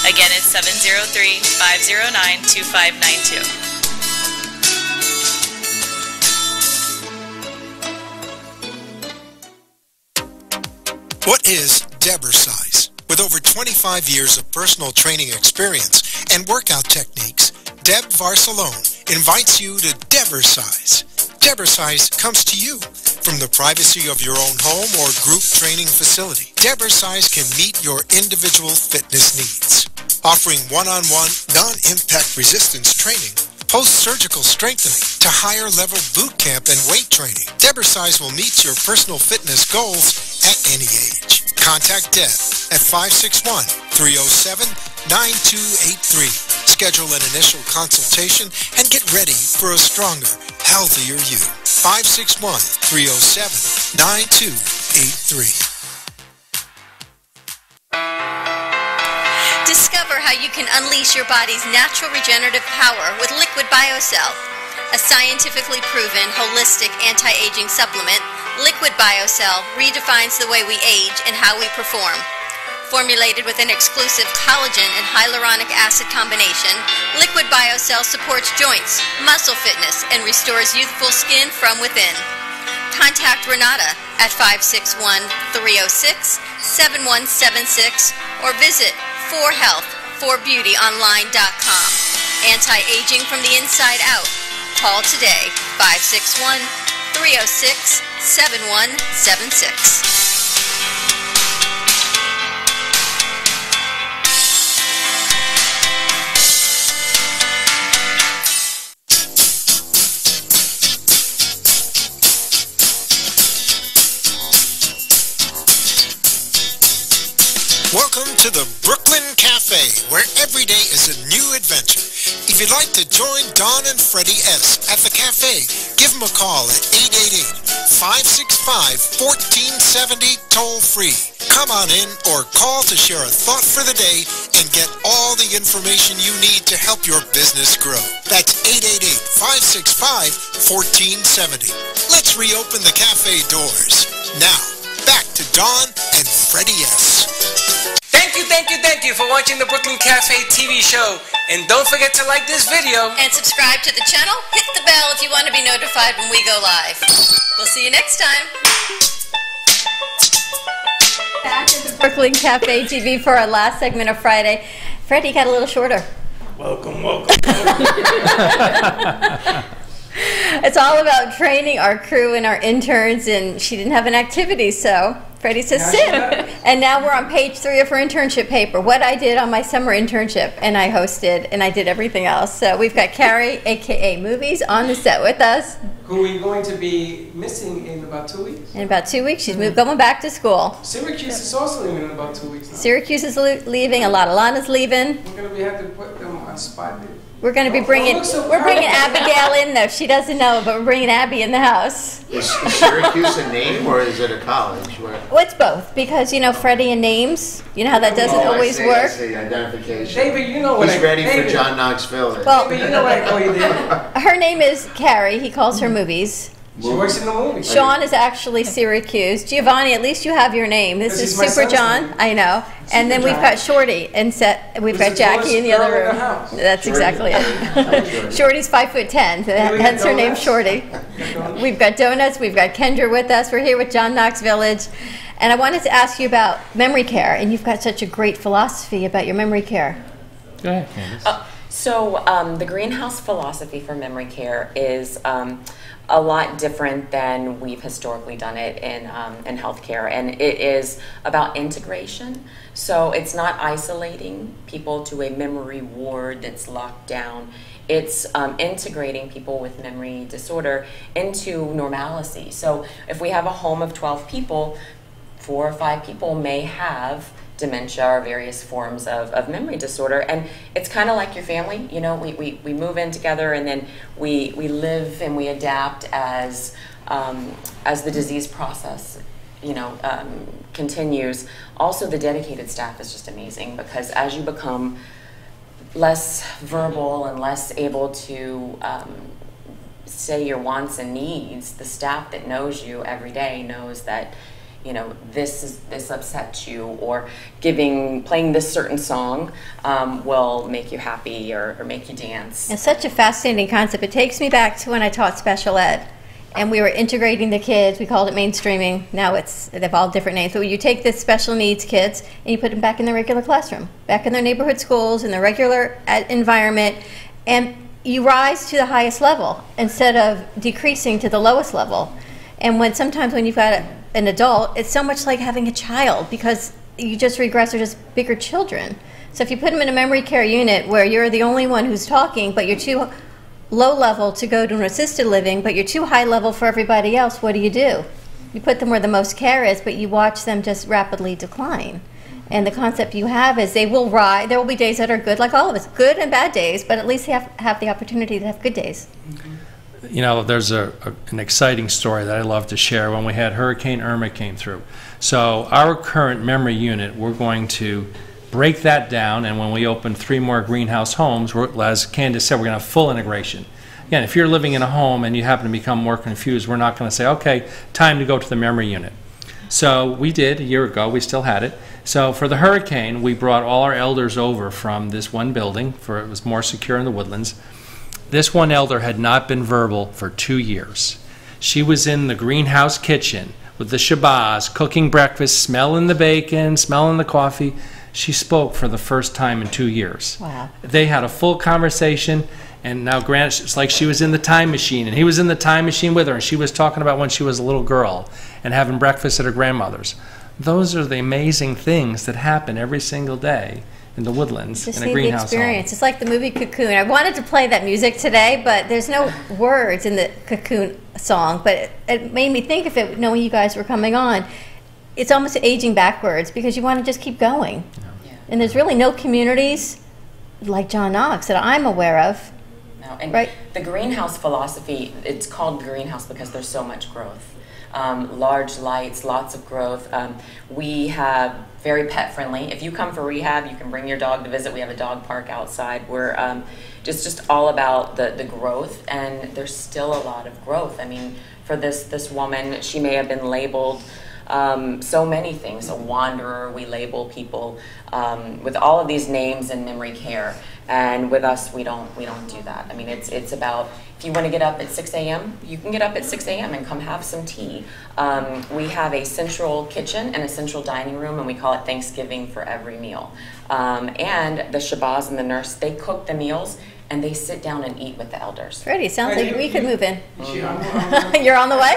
Again, it's 703-509-2592. What is Debersize? With over 25 years of personal training experience and workout techniques, Deb Varsalone invites you to Debersize. Debersize comes to you from the privacy of your own home or group training facility. Debersize can meet your individual fitness needs, offering one-on-one, non-impact resistance training, post-surgical strengthening, to higher-level boot camp and weight training. Debersize will meet your personal fitness goals at any age. Contact Deb at 561-307-9283. Schedule an initial consultation and get ready for a stronger, healthier you. 561-307-9283. Discover how you can unleash your body's natural regenerative power with Liquid BioCell. A scientifically proven, holistic anti-aging supplement, Liquid BioCell redefines the way we age and how we perform. Formulated with an exclusive collagen and hyaluronic acid combination, Liquid BioCell supports joints, muscle fitness, and restores youthful skin from within. Contact Renata at 561-306-7176 or visit 4health4beautyonline.com. Anti-aging from the inside out. Call today, 561-306-7176. Welcome to the Brooklyn Cafe, where every day is a new adventure. If you'd like to join Don and Freddy S. at the cafe, give them a call at 888-565-1470 toll-free. Come on in or call to share a thought for the day and get all the information you need to help your business grow. That's 888-565-1470. Let's reopen the cafe doors. Now, back to Don and Freddy S. Thank you for watching the Brooklyn Cafe TV show. And don't forget to like this video. And subscribe to the channel. Hit the bell if you want to be notified when we go live. We'll see you next time. Back at the Brooklyn Cafe TV for our last segment of Friday. Freddy got a little shorter. Welcome. It's all about training our crew and our interns, and she didn't have an activity, so Freddy says sit. And now we're on page 3 of her internship paper, what I did on my summer internship, and I hosted, and I did everything else. So we've got Carrie, a.k.a. Movies, on the set with us. Who we're going to be missing in about 2 weeks. In about 2 weeks, she's going back to school. Syracuse is also leaving in about 2 weeks now. Syracuse is leaving, Alana's leaving. We're going to have to put them on spot. We're going to be bringing Abigail in though. She doesn't know, but we're bringing Abby in the house. Is Syracuse a name or is it a college? Well, it's both because Freddie and names. You know how that doesn't always work. I see, identification. David, you know what He's ready for John Knox Village. Well, David, you know what I call you, David? Her name is Carrie. He calls her movies. She works in the movies. Sean is actually Syracuse. Giovanni, at least you have your name. This is Super John. Name. I know. And then we've got Shorty and we've got Jackie in the other room. That's exactly it. Shorty's 5'10". Hence her name, Shorty. We've got donuts. We've got Kendra with us. We're here with John Knox Village. And I wanted to ask you about memory care. And you've got such a great philosophy about your memory care. Go ahead, Candace. So the greenhouse philosophy for memory care is a lot different than we've historically done it in healthcare, and it is about integration. So it's not isolating people to a memory ward that's locked down. It's integrating people with memory disorder into normalcy. So if we have a home of 12 people, 4 or 5 people may have dementia or various forms of memory disorder, and it's kind of like your family. We move in together, and then we live and we adapt as the disease process continues. Also, the dedicated staff is just amazing because as you become less verbal and less able to say your wants and needs, the staff that knows you every day knows that this upsets you, or playing this certain song will make you happy or make you dance. It's such a fascinating concept. It takes me back to when I taught special ed, and we were integrating the kids. We called it mainstreaming. Now they've all different names. But you take the special needs kids and you put them back in the regular classroom, back in their neighborhood schools, in the regular environment, and you rise to the highest level instead of decreasing to the lowest level. And sometimes when you've got an adult, it's so much like having a child because you just regress, they're just bigger children. So if you put them in a memory care unit where you're the only one who's talking, but you're too low level to go to an assisted living, but you're too high level for everybody else, what do? You put them where the most care is, but you watch them just rapidly decline. And the concept you have is they will rise. There will be days that are good, like all of us, good and bad days, but at least they have the opportunity to have good days. There's an exciting story that I love to share. When we had Hurricane Irma came through. So our current memory unit, we're going to break that down, and when we open 3 more greenhouse homes, as Candace said, we're going to have full integration. Again, if you're living in a home and you happen to become more confused, we're not going to say, okay, time to go to the memory unit. So we did a year ago, we still had it. So for the hurricane, we brought all our elders over from this one building, for it was more secure in the woodlands. This one elder had not been verbal for 2 years. She was in the greenhouse kitchen with the Shabazz, cooking breakfast, smelling the bacon, smelling the coffee. She spoke for the first time in 2 years. Wow. They had a full conversation, and now Grant, it's like she was in the time machine, and he was in the time machine with her, and she was talking about when she was a little girl and having breakfast at her grandmother's. Those are the amazing things that happen every single day in the woodlands in a greenhouse home. Experience. It's like the movie Cocoon. I wanted to play that music today, but there's no words in the Cocoon song, but it made me think of it knowing you guys were coming on. It's almost aging backwards because you want to just keep going. Yeah. And there's really no communities like John Knox that I'm aware of. No, and right? The greenhouse philosophy, it's called greenhouse because there's so much growth. Large lights, lots of growth. We have very pet friendly. If you come for rehab, you can bring your dog to visit. We have a dog park outside. We're just all about the growth, and there's still a lot of growth. I mean, for this woman, she may have been labeled so many things. A wanderer, we label people with all of these names in memory care, and with us, we don't do that. I mean, it's about, if you want to get up at 6 a.m., you can get up at 6 a.m. and come have some tea. We have a central kitchen and a central dining room, and we call it Thanksgiving for every meal. And the Shabazz and the nurse, they cook the meals, and they sit down and eat with the elders. Freddy, sounds like we could move in. You're on the way?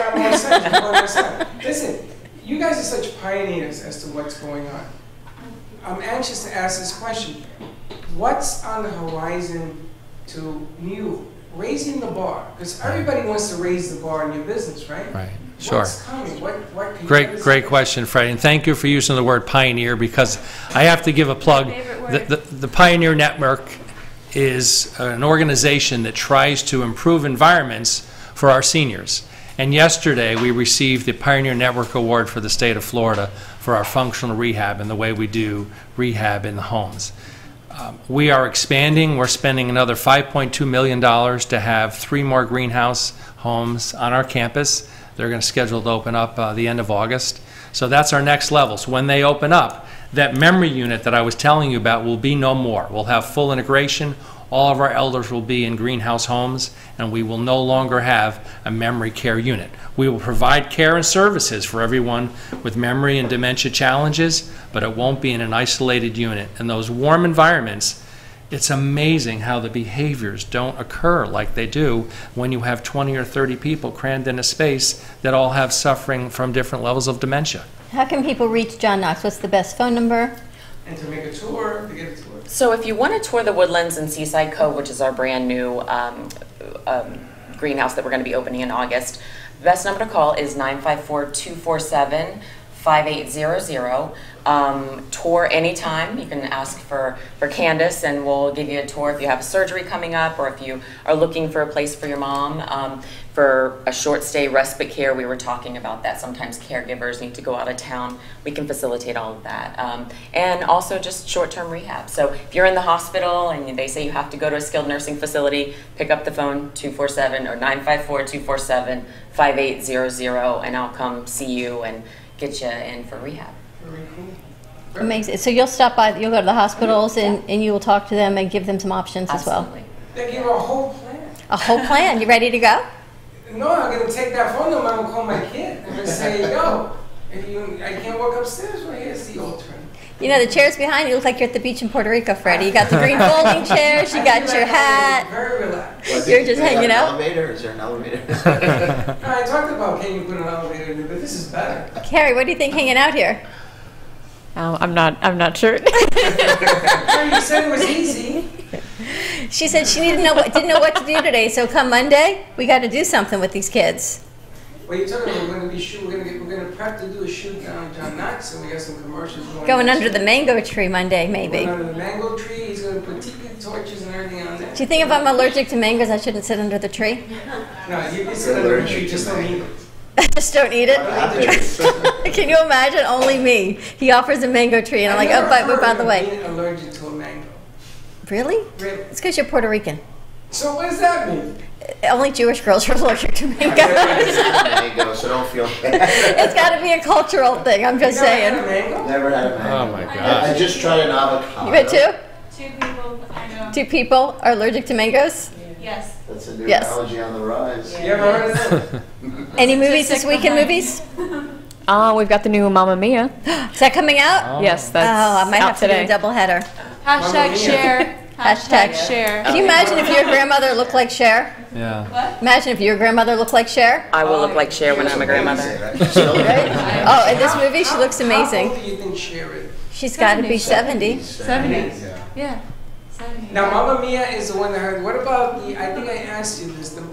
Listen, you guys are such pioneers as to what's going on. I'm anxious to ask this question. What's on the horizon to you raising the bar? Because everybody wants to raise the bar in your business, right? Right. Sure. What's coming? What can Great question, Freddie, and thank you for using the word pioneer, because I have to give a plug. The Pioneer Network is an organization that tries to improve environments for our seniors. And yesterday, we received the Pioneer Network Award for the state of Florida for our functional rehab and the way we do rehab in the homes. We are expanding. We're spending another $5.2 million to have 3 more greenhouse homes on our campus. They're going to schedule to open up the end of August. So that's our next level. So when they open up, that memory unit that I was telling you about will be no more. We'll have full integration. All of our elders will be in greenhouse homes, and we will no longer have a memory care unit. We will provide care and services for everyone with memory and dementia challenges, but it won't be in an isolated unit. In those warm environments, it's amazing how the behaviors don't occur like they do when you have 20 or 30 people crammed in a space that all have suffering from different levels of dementia. How can people reach John Knox? What's the best phone number? And to make a tour, to get a tour. So if you want to tour the Woodlands and Seaside Cove, which is our brand new greenhouse that we're going to be opening in August, the best number to call is 954-247-5800. Tour anytime. You can ask for Candace and we'll give you a tour if you have surgery coming up or if you are looking for a place for your mom. For a short stay respite care, we were talking about that. Sometimes caregivers need to go out of town. We can facilitate all of that. And also just short-term rehab. So if you're in the hospital and they say you have to go to a skilled nursing facility, pick up the phone 247 or 954-247-5800 and I'll come see you and get you in for rehab. Amazing. So you'll stop by, you'll go to the hospitals and you will talk to them and give them some options Absolutely. as well. They give a whole plan. A whole plan. You ready to go? No, I'm going to take that phone number and call my kid and just say, yo, I can't walk upstairs, well, here's the alternate. You know, the chairs behind you look like you're at the beach in Puerto Rico, Freddie. You got the green folding chairs, you got your hat. Very relaxed. You're just hanging out. Elevator? Is there an elevator? I talked about can you put an elevator in, but this is better. Carrie, what do you think hanging out here? I'm not sure. You said it was easy. She said she didn't know what to do today, so come Monday, we got to do something with these kids. What are you talking about? We're going to prep to do a shoot down John Knox, and we got some commercials going under the mango tree Monday, maybe. Going under the mango tree. He's going to put tiki torches and everything on there. Do you think if I'm allergic to mangoes, I shouldn't sit under the tree? No, you can sit under the tree, just don't eat it. Just don't eat it? Can you imagine? Only me. He offers a mango tree, and I'm like, oh, but by the way. Being allergic to a mango. Really? Really? It's because you're Puerto Rican. So what does that mean? Only Jewish girls are allergic to mangoes. Mango, so don't feel bad. It's got to be a cultural thing, I'm just saying. Never had a mango. Oh my God. I just tried an avocado. You had two? 2 people, I know. 2 people are allergic to mangoes? Yes. That's a new Yes. allergy on the rise. You ever heard of that? Any movies this weekend, movies? We've got the new Mamma Mia. Is that coming out? Yes, that's I might out have to today. do a double header. Hashtag share. Hashtag share. Can you imagine if your grandmother looked like Cher? Yeah. Imagine if your grandmother looked like Cher. I will look like Cher when I'm a grandmother. Oh, in this movie, she looks amazing. How old do you think Cher is? She's got to be 70. 70. Yeah. 70. Now, Mamma Mia is the one that I heard. What about I think I asked you this, the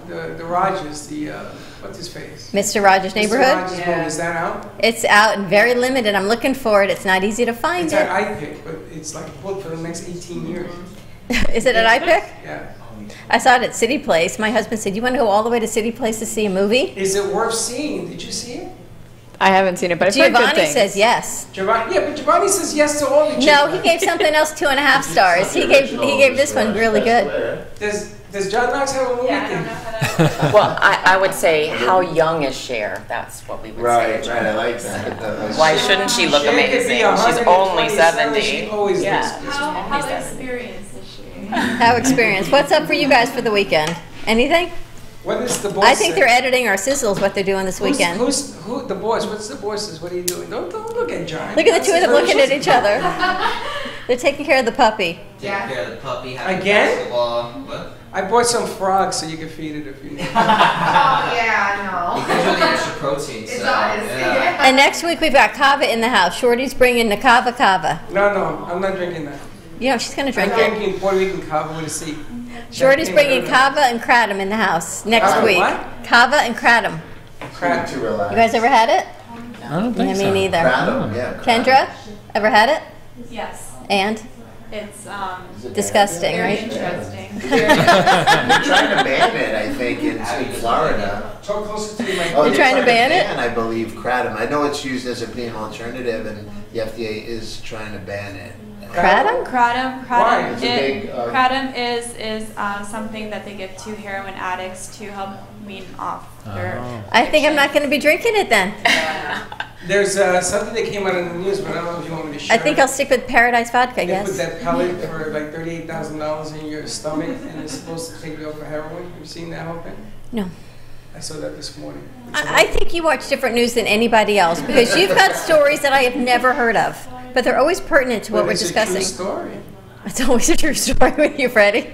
Rogers, what's his face? Mr. Rogers' Neighborhood? Mr. Rogers' movie, is that out? It's out and very limited. I'm looking for it. It's not easy to find It's it. at iPick, but it's like booked for the next 18 years. Is it at iPick? Yeah. I saw it at City Place. My husband said, "You want to go all the way to City Place to see a movie?" Is it worth seeing? Did you see it? I haven't seen it, but I've heard good Giovanni things. says yes. Giovanni, yeah, but Giovanni says yes to all the chicks. No, he gave something else 2.5 stars. He gave this one really good. Does John Knox have a movie? Well, I would say, how young is Cher? That's what we would Right, say. right, I like that. Why shouldn't she look Cher could be amazing? She's 127, only 70. She always Yeah. looks good. How experienced is she? How experienced. What's up for you guys for the weekend? Anything? What is the boss? I think they're editing our sizzles, what they're doing this weekend. Who the boss? What's the bosses? What are you doing? Don't look at John. Look at the two of them looking at each other. They're taking care of the puppy. Taking care of the puppy. Again? Basketball. What? I bought some frogs so you can feed it if you need. Oh yeah, I know. It gives you the extra protein. So, yeah. And next week we've got kava in the house. Shorty's bringing the kava. No, I'm not drinking that. You know, she's going to drink I'm it. drinking Puerto Rican kava with a C. Shorty's bringing kava and kratom in the house next Kava week. what? Kava and kratom. Too relaxed. You guys ever had it? I don't think Yeah, so. me neither. Kratom, yeah. Kendra, ever had it? Yes. And? It's disgusting, very right? interesting. They're trying to ban it, I think, in Florida. They're trying to ban it? I believe, kratom. I know it's used as a pain alternative, and the FDA is trying to ban it. Kratom? Kratom. It's a big, Kratom is something that they give to heroin addicts to help wean off their. I think I'm not going to be drinking it then. There's something that came out in the news, but I don't know if you want me to share. I think I'll stick with Paradise Vodka, They yes. put that pellet for like $38,000 in your stomach, and it's supposed to take you off of heroin. Have you seen that whole thing? No. I saw that this morning. I think you watch different news than anybody else because you've got stories that I have never heard of, but they're always pertinent to what we're discussing. It's a true story. It's always a true story with you, Freddie.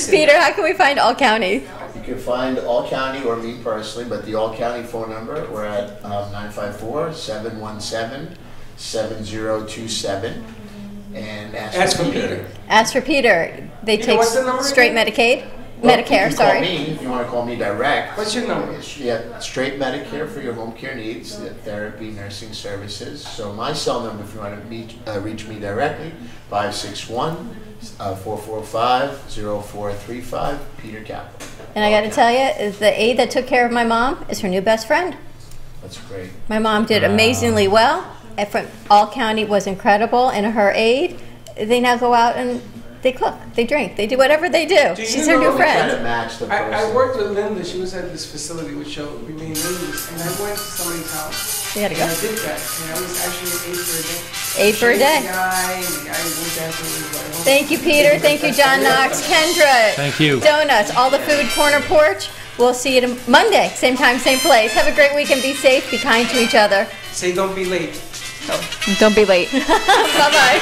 Peter, how can we find All County? You can find All County or me personally, but the All County phone number, we're at 954-717-7027. And ask for Peter. Ask for Peter. They Peter, take what's the number straight again? Medicare, Well, Medicare, you sorry. Call me, if you want to call me direct. What's your number? Yeah, straight Medicare for your home care needs, therapy, nursing services. So my cell number, if you want to reach me directly, 561-445-0435, Peter Capital. And I got to tell you, the aide that took care of my mom is her new best friend. That's great. My mom did amazingly well. All County was incredible, and her aide, they now go out and they cook, they drink, they do whatever they do. She's her new friend. I worked with Linda. She was at this facility which remained ladies, and I went to somebody's house. You gotta go. And I did that, and I was actually an aide for a day. Aide for a day. The guy went down to his home. Thank you, Peter. Thank you, John Knox. Kendra. Thank you. Donuts, all the food, Corner Porch. We'll see you Monday, same time, same place. Have a great weekend. Be safe. Be kind to each other. Say don't be late. Don't be late. Bye-bye.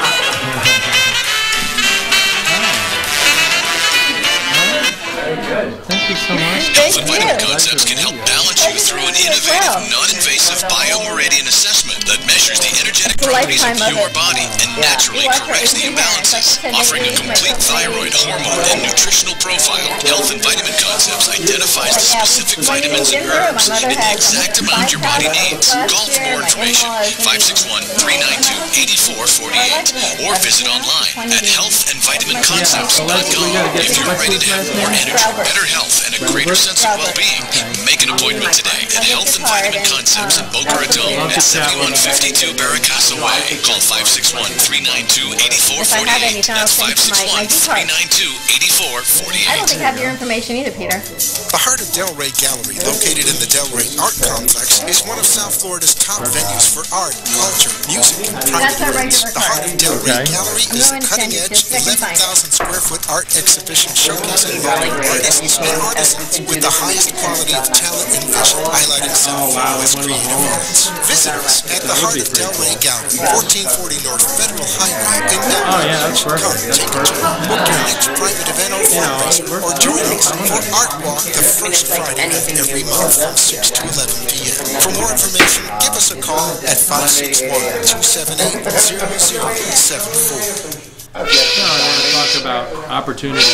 Thank you so much. Health and Vitamin Concepts can help balance you through an innovative, non-invasive biomeridian assessment that measures the energetic properties of your body and naturally corrects the imbalances. Offering a complete thyroid, hormone, and nutritional profile, Health and Vitamin Concepts identifies the specific vitamins and herbs and the exact amount your body needs. Call for more information, 561-392-8448, or visit online at healthandvitaminconcepts.com. If you're ready to have more energy, better health, and a greater sense of well-being, make an appointment today at Health and Vitamin Concepts in Boca Raton at 7152 Barracassa Way. Call 561-392-8448. That's 561-392-8448. I don't think I have your information either, Peter. The Heart of Delray Gallery, located in the Delray Art Complex, is one of South Florida's top venues for art, culture, music, and private events. The Heart of Delray Gallery is a cutting-edge, 11,000 square foot art exhibition showcase involving artists and artisans with the highest quality of talent and vision, highlighting South Florida's creative arts. Visit us at the Heart of Delray Gallery, 1440 North Federal Highway in Delray. Come, take a tour, book your next private event or fundraiser, or join us for Art Walk the first Friday of every month from 6 to 11 p.m. For more information, give us a call at 561-278-0074. I want to talk about opportunities.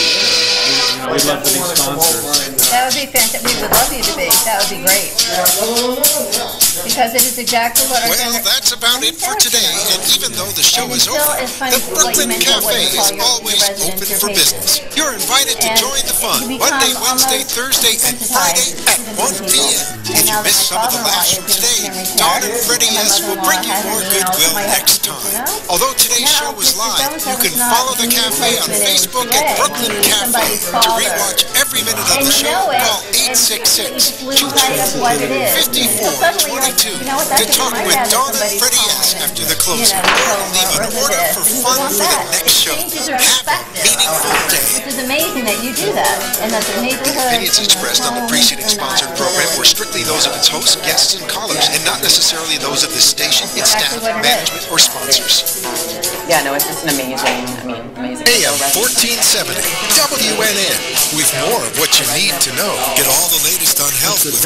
We'd love to be sponsors. That would be fantastic. We would love you to be. That would be great. Because it is exactly what our Well, that's about it for today. And even though the show is over, the Brooklyn Cafe is always open for business. You're invited to join the fun Monday, Wednesday, Thursday, and Friday at 1 p.m. If you missed some of the laughs from today, Dawn and Freddy S. will bring you more goodwill next time. Although today's show was live, you can follow the cafe on Facebook at Brooklyn Cafe. To rewatch every minute of the show, call 866-224-5422 to talk with Dawn and Freddy S. after the closing, or leave an order for fun for the next show. Have a meaningful day. Which is amazing that you do that, and that the neighborhood. The opinions expressed on the preceding sponsored program were strictly those of its hosts, guests, and callers, and not necessarily those of the station, its staff, management, or sponsors. Yeah, no, it's just an amazing AM 1470 WNN, with more of what you need to know. Get all the latest on health with